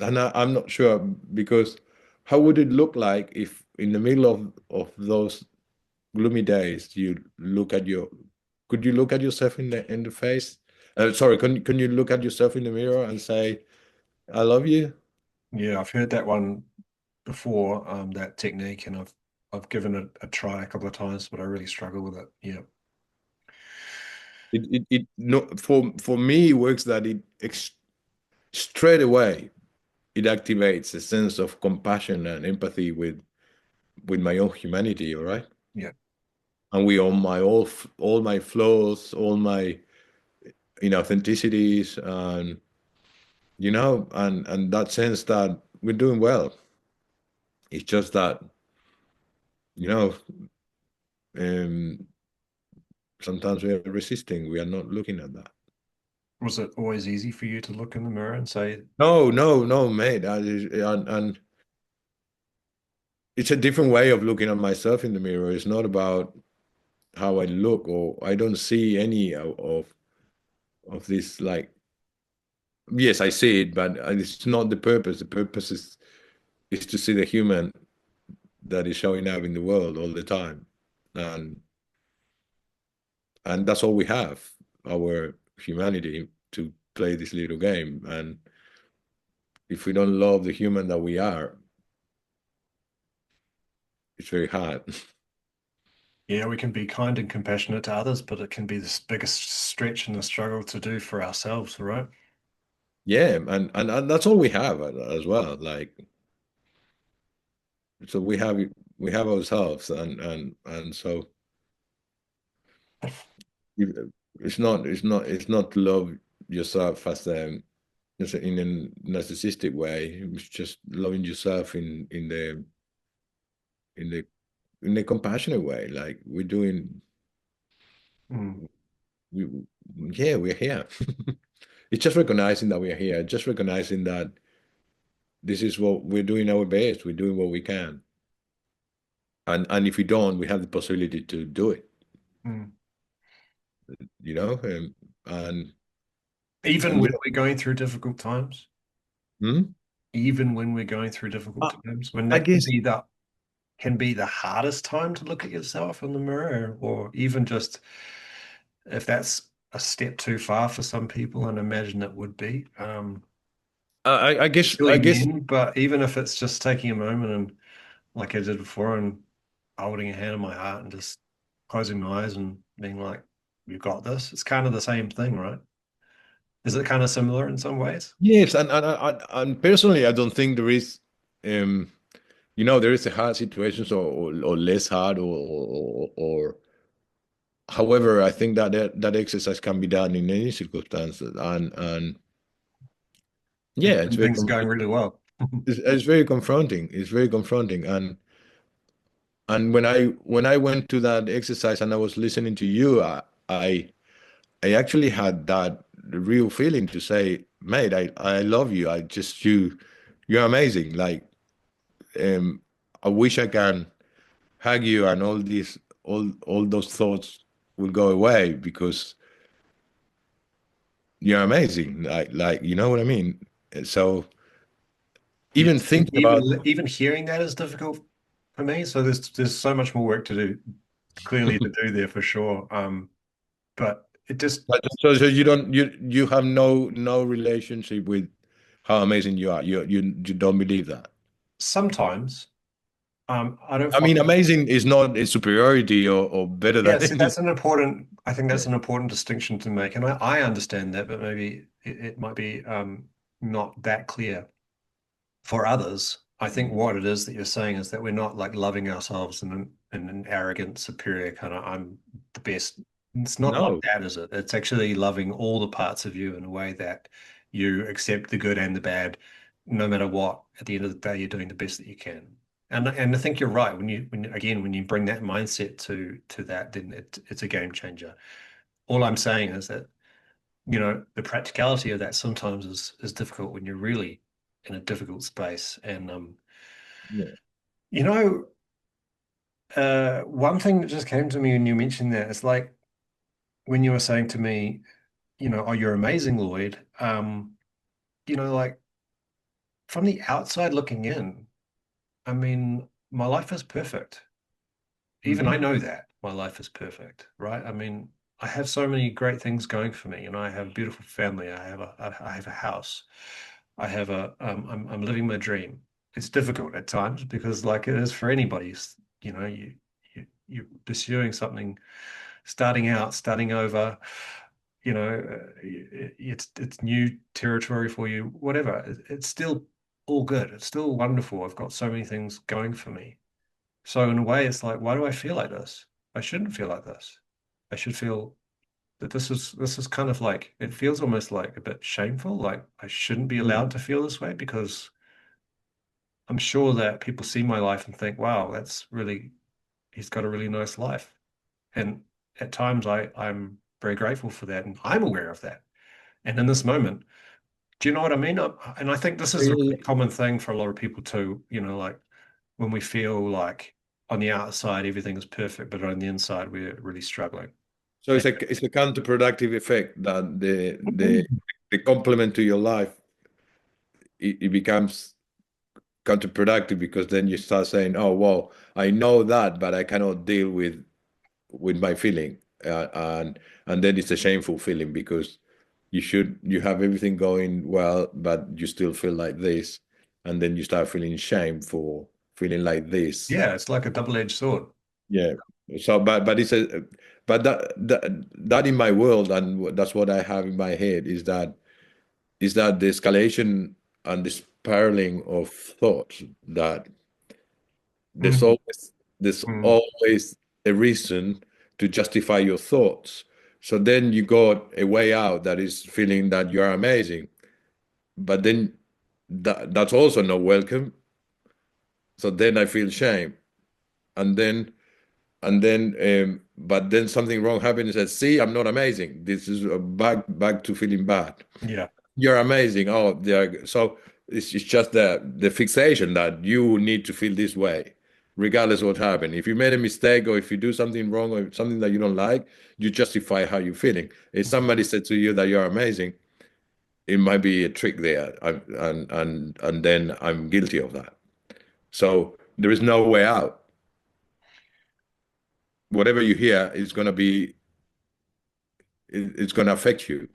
and I'm not sure, because how would it look like if in the middle of those gloomy days you look at your could you look at yourself in the face? Sorry, can you look at yourself in the mirror and say, I love you? Yeah, I've heard that one before, that technique, and I've given it a try a couple of times, but I really struggle with it. Yeah. It no, for me it works that straight away it activates a sense of compassion and empathy with my own humanity, all right? Yeah. And we all my flaws, all my inauthenticities, and and that sense that we're doing well. It's just that, you know, um, sometimes we are resisting. We are not looking at that. Was it always easy for you to look in the mirror and say, No, no, no, mate. And it's a different way of looking at myself in the mirror. It's not about how I look, or I don't see any of this. Like, yes, I see it, but it's not the purpose. The purpose is to see the human that is showing up in the world all the time, and that's all we have, our humanity, to play this little game. And if we don't love the human that we are, it's very hard. yeah, we can be kind and compassionate to others, but it can be the biggest stretch and the struggle to do for ourselves, right? yeah, and that's all we have as well. Like, so we have ourselves, and so it's not to love yourself as just in a narcissistic way. It's just loving yourself in the in a compassionate way. Like we're doing, Mm, we yeah, we're here. It's just recognizing that we're here. Just recognizing that this is what we're doing our best. We're doing what we can, and if we don't, we have the possibility to do it. mm. You know, and Even and when yeah. we're going through difficult times, Hmm? even when we're going through difficult I, times, when I that guess can be the hardest time to look at yourself in the mirror, or even just if that's a step too far for some people, and imagine it would be, I guess I particularly guess men, but even if it's just taking a moment and like I did before and holding a hand on my heart and just closing my eyes and being like, "You got this." It's kind of the same thing, right? Is it kind of similar in some ways? yes, and personally, I don't think there is, um, there is a hard situations or less hard or however, I think that exercise can be done in any circumstances, and yeah, Even when things are going really well. it's very confronting. It's very confronting, and when I went to that exercise and I was listening to you, I actually had that real feeling to say, mate, I love you. I just you're amazing. Like, um, I wish I can hug you and all those thoughts will go away because you're amazing. Like you know what I mean? So even Yes, thinking about even hearing that is difficult for me. So there's so much more work to do, clearly to do there for sure. But it just so you have no relationship with how amazing you are. You don't believe that. sometimes I don't I find mean, amazing is not a superiority or better yeah, than see, any. that's an important, I think Yeah. that's an important distinction to make. And I understand that, but maybe it might be not that clear for others. I think what it is that you're saying is that we're not like loving ourselves in an arrogant, superior kind of, I'm the best. It's not like No. that, is it? It's actually loving all the parts of you in a way that you accept the good and the bad, no matter what. At the end of the day, you're doing the best that you can. And I think you're right. When you bring that mindset to that, then it's a game changer. All I'm saying is that, the practicality of that sometimes is difficult when you're really in a difficult space. And Yeah. you know, one thing that just came to me when you mentioned that, it's like when you were saying to me, "Oh, you're amazing, Lloyd." Like from the outside looking in, I mean, my life is perfect. Even I Hmm. know that my life is perfect, right? I mean, I have so many great things going for me. I have a beautiful family. I have a house. I'm living my dream. It's difficult at times because, like it is for anybody, you're pursuing something, starting out, starting over. It's new territory for you. Whatever, it's still all good. It's still wonderful. I've got so many things going for me. So in a way, it's like, why do I feel like this? I shouldn't feel like this. I should feel that this is kind of like it feels almost like a bit shameful. Like I shouldn't be allowed to feel this way because I'm sure that people see my life and think, wow, he's got a really nice life. And at times I'm very grateful for that and I'm aware of that. And in this moment, do you know what I mean? And I think this is a really common thing for a lot of people too, like when we feel like on the outside everything is perfect, but on the inside we're really struggling. So And it's a counterproductive effect that the complement to your life it becomes counterproductive because then you start saying, "Oh, well, I know that, but I cannot deal with my feeling," and then it's a shameful feeling because you have everything going well, but you still feel like this, and then you start feeling shame for feeling like this. yeah, it's like a double-edged sword. Yeah. So, but it's a but that in my world, and that's what I have in my head is that is that the escalation and the spiraling of thoughts, that there's Mm, always there's mm, always a reason to justify your thoughts. So then you got a way out, that is feeling that you are amazing, but then that's also not welcome. So then I feel shame, and then but then something wrong happens and says, see, I'm not amazing. This is back to feeling bad. yeah. You're amazing. Oh, so it's just the fixation that you need to feel this way, regardless of what happened. If you made a mistake, or if you do something wrong, or something that you don't like, you justify how you're feeling. If somebody said to you that you're amazing, it might be a trick there, and then I'm guilty of that. So there is no way out. Whatever you hear is going to be, it's going to affect you,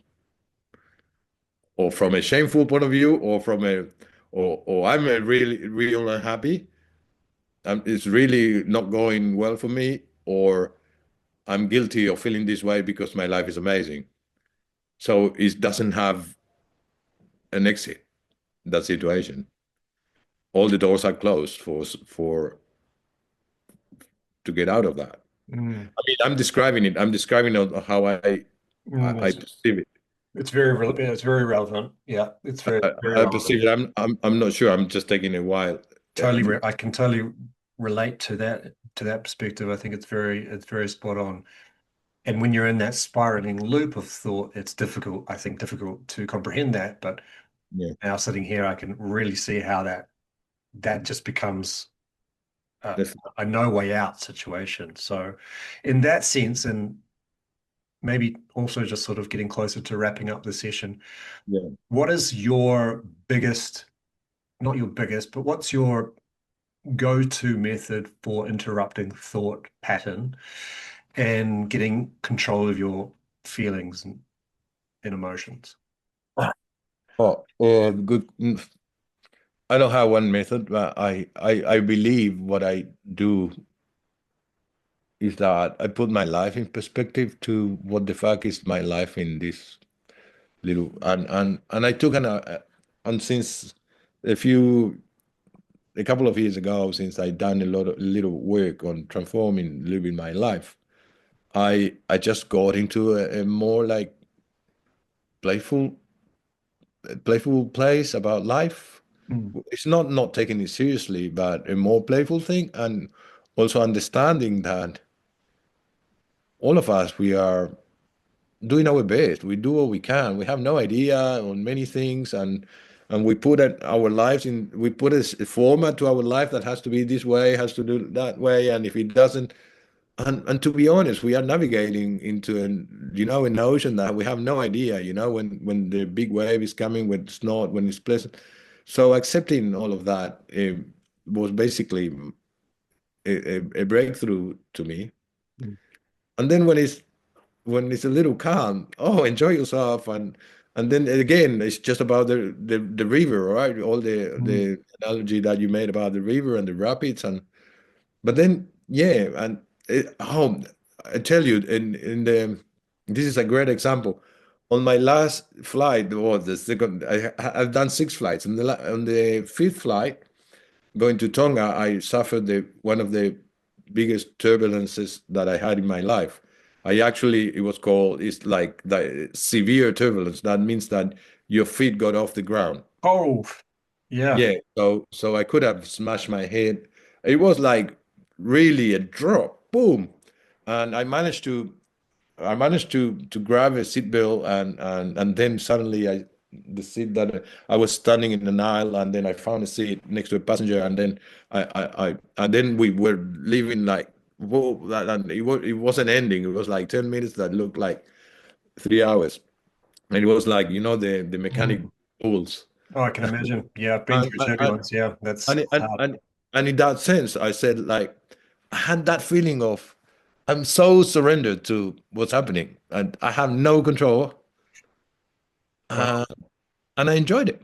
or from a shameful point of view, or from a, or I'm a really real unhappy. It's really not going well for me, or I'm guilty of feeling this way because my life is amazing. So it doesn't have an exit. That situation. All the doors are closed for to get out of that. Mm, I mean, I'm describing it. I'm describing how mm, I perceive it. it's very relevant. Yeah, it's very, very I relevant. perceive it. I'm not sure. I'm just taking a while. I can totally relate to that perspective. I think it's very spot on. And when you're in that spiraling loop of thought, it's difficult, I think, difficult to comprehend that. But Yeah. now sitting here, I can really see how that just becomes Definitely. a no way out situation. So, in that sense, and maybe also just sort of getting closer to wrapping up the session, Yeah. what is your biggest, not your biggest, but what's your go-to method for interrupting thought pattern and getting control of your feelings and emotions? Oh, good. I don't have one method, but I believe what I do is that I put my life in perspective to what the fuck is my life in this little, and I took and since a few a couple of years ago, since I done a lot of little work on transforming living my life, I just got into a more like playful playful place about life. Mm, It's not taking it seriously, but a more playful thing, and also understanding that all of us, we are doing our best. We do what we can. We have no idea on many things, and we put our lives in. We put a format to our life that has to be this way, has to do that way, and if it doesn't, and to be honest, we are navigating into an ocean that we have no idea. When the big wave is coming, when it's not, when it's pleasant. So accepting all of that was basically a breakthrough to me. mm, And then when it's a little calm, oh, enjoy yourself, and then again, it's just about the river, right? All mm, the analogy that you made about the river and the rapids, and but then yeah, and I tell you, in the this is a great example. On my last flight, or the second, I've done 6 flights. On the fifth flight, going to Tonga, I suffered one of the biggest turbulences that I had in my life. It's like the severe turbulence. That means that your feet got off the ground. oh, yeah. Yeah, so I could have smashed my head. It was like really a drop, boom, and I managed to grab a seatbelt, and then suddenly the seat that I was standing in an aisle, and then I found a seat next to a passenger, and then and then we were leaving like whoa, and it wasn't ending. It was like 10 minutes that looked like 3 hours, and it was like the mechanic Mm. pulls. Oh, I can imagine. Yeah, I've been And, through and, turbulence. Yeah, that's and, and, hard. and, and in that sense, I said, like, I had that feeling of I'm so surrendered to what's happening, and I have no control, Wow. uh, and I enjoyed it.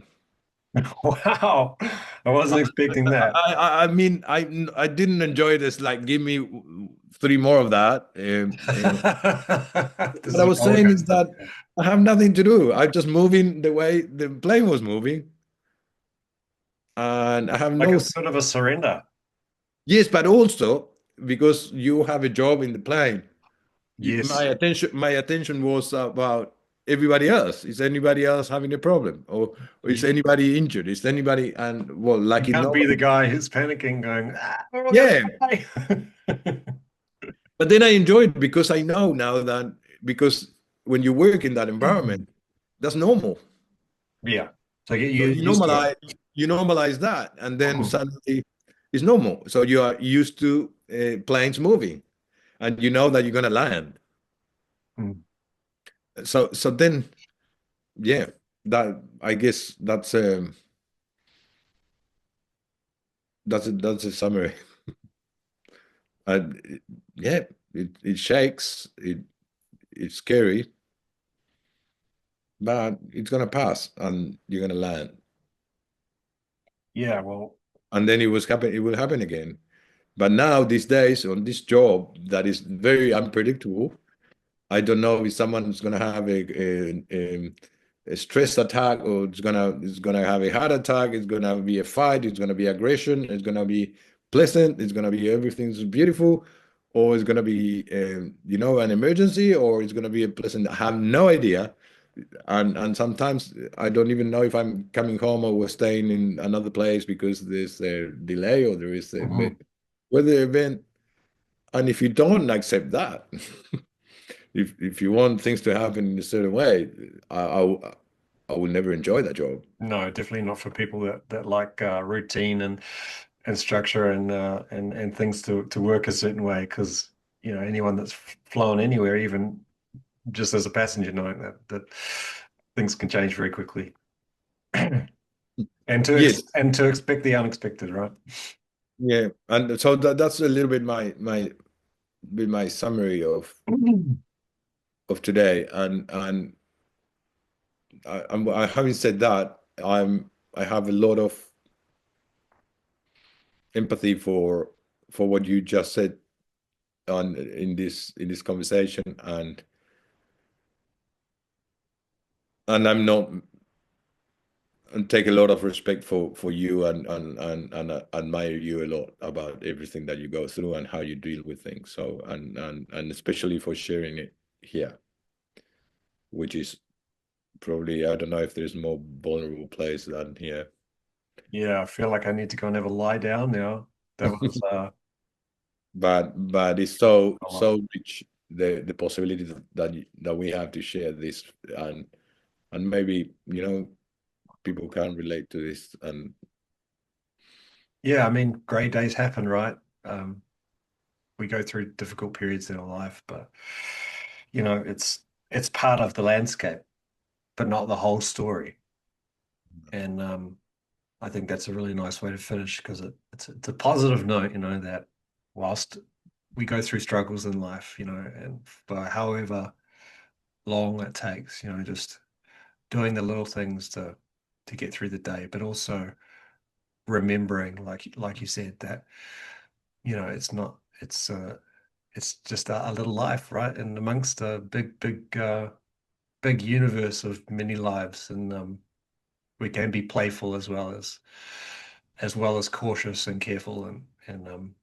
Wow. I wasn't expecting that. I mean, I didn't enjoy this. Like, give me 3 more of that. This What is I a was roller saying is coaster. that Yeah. I have nothing to do. I'm just moving the way the plane was moving, and I have Like no. a sort of a surrender. Yes, but also because you have a job in the plane, Yes. my attention was about everybody else. Is anybody else having a problem, or is You, anybody injured? Is anybody, and well, you like in can't be the nobody. guy who's panicking, going, we're all gonna Yeah, die. but then I enjoy it because I know now that because when you work in that environment, that's normal. Yeah. So get So you used to it. you normalize that, and then Mhm. suddenly it's normal. So you are used to planes moving, and you know that you're gonna land. Mm. So then, yeah, that I guess that's a summary. And yeah, it shakes. It's scary, but it's gonna pass, and you're gonna land. Yeah, well, And then it will happen again. But now these days on this job that is very unpredictable, I don't know if someone's gonna have a stress attack, or it's gonna have a heart attack. It's gonna be a fight. It's gonna be aggression. It's gonna be pleasant. It's gonna be everything's beautiful, or it's gonna be an emergency, or it's gonna be a pleasant. I have no idea, and sometimes I don't even know if I'm coming home or we're staying in another place because there's a delay or there is a mhm. weather event. And if you don't accept that, if you want things to happen in a certain way, I will never enjoy that job. No, definitely not for people that like routine and structure and things to work a certain way. Because anyone that's flown anywhere, even just as a passenger, knowing that things can change very quickly, and to Yes, expect the unexpected, right? yeah, and so that's a little bit my summary of today. And having said that, I have a lot of empathy for what you just said on in this conversation, and I'm not and take a lot of respect for you, and admire you a lot about everything that you go through and how you deal with things. So and especially for sharing it here, which is probably, I don't know if there's more vulnerable place than here. Yeah, I feel like I need to go and have a lie down now. That was But it's so a lot. so rich, the possibility that we have to share this, and maybe people can relate to this. And Yeah, I mean, grey days happen, right? Um, we go through difficult periods in our life, but it's part of the landscape, but not the whole story. And I think that's a really nice way to finish because it's a positive note, that whilst we go through struggles in life, and for however long it takes, just doing the little things to get through the day, but also remembering, like you said, that it's not it's just a little life, right? And amongst a big universe of many lives, and we can be playful as well as cautious and careful and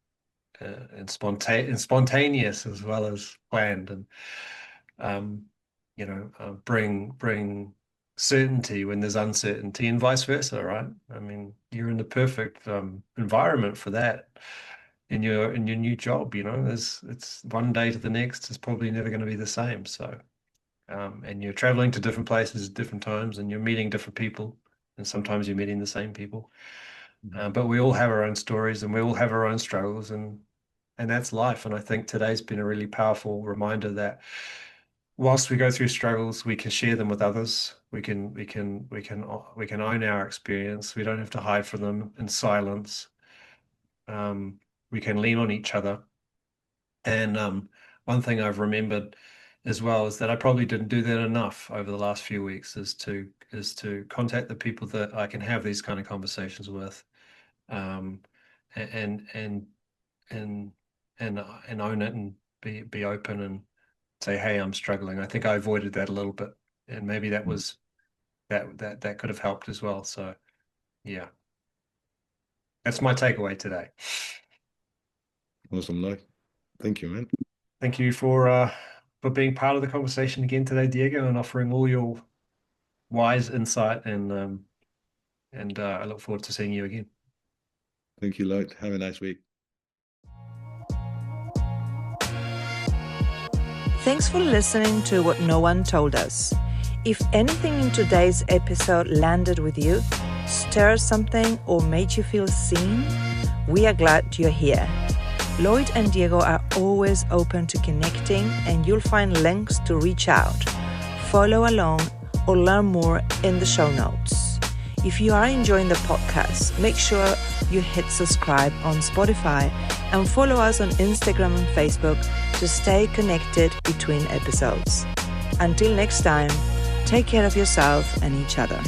spontaneous as well as planned, and um, bring certainty when there's uncertainty and vice versa, right? I mean, you're in the perfect environment for that in your new job. It's one day to the next is probably never going to be the same. So, and you're traveling to different places at different times, and you're meeting different people, and sometimes you're meeting the same people. But we all have our own stories, and we all have our own struggles, and that's life. And I think today's been a really powerful reminder that whilst we go through struggles, we can share them with others. We can own our experience. We don't have to hide from them in silence. Um, we can lean on each other. And one thing I've remembered as well is that I probably didn't do that enough over the last few weeks is to contact the people that I can have these kind of conversations with, um, and and and and own it and be open and say, hey, I'm struggling. I think I avoided that a little bit maybe that was that could have helped as well. So yeah, that's my takeaway today. Awesome, Lloyd. Thank you, man. Thank you for being part of the conversation again today, Diego, and offering all your wise insight. And I look forward to seeing you again. Thank you, Lloyd. Have a nice week. Thanks for listening to What No One Told Us. If anything in today's episode landed with you, stirred something, or made you feel seen, we are glad you're here. Lloyd and Diego are always open to connecting, and you'll find links to reach out, follow along, or learn more in the show notes. If you are enjoying the podcast, make sure you hit subscribe on Spotify and follow us on Instagram and Facebook to stay connected between episodes. Until next time, take care of yourself and each other.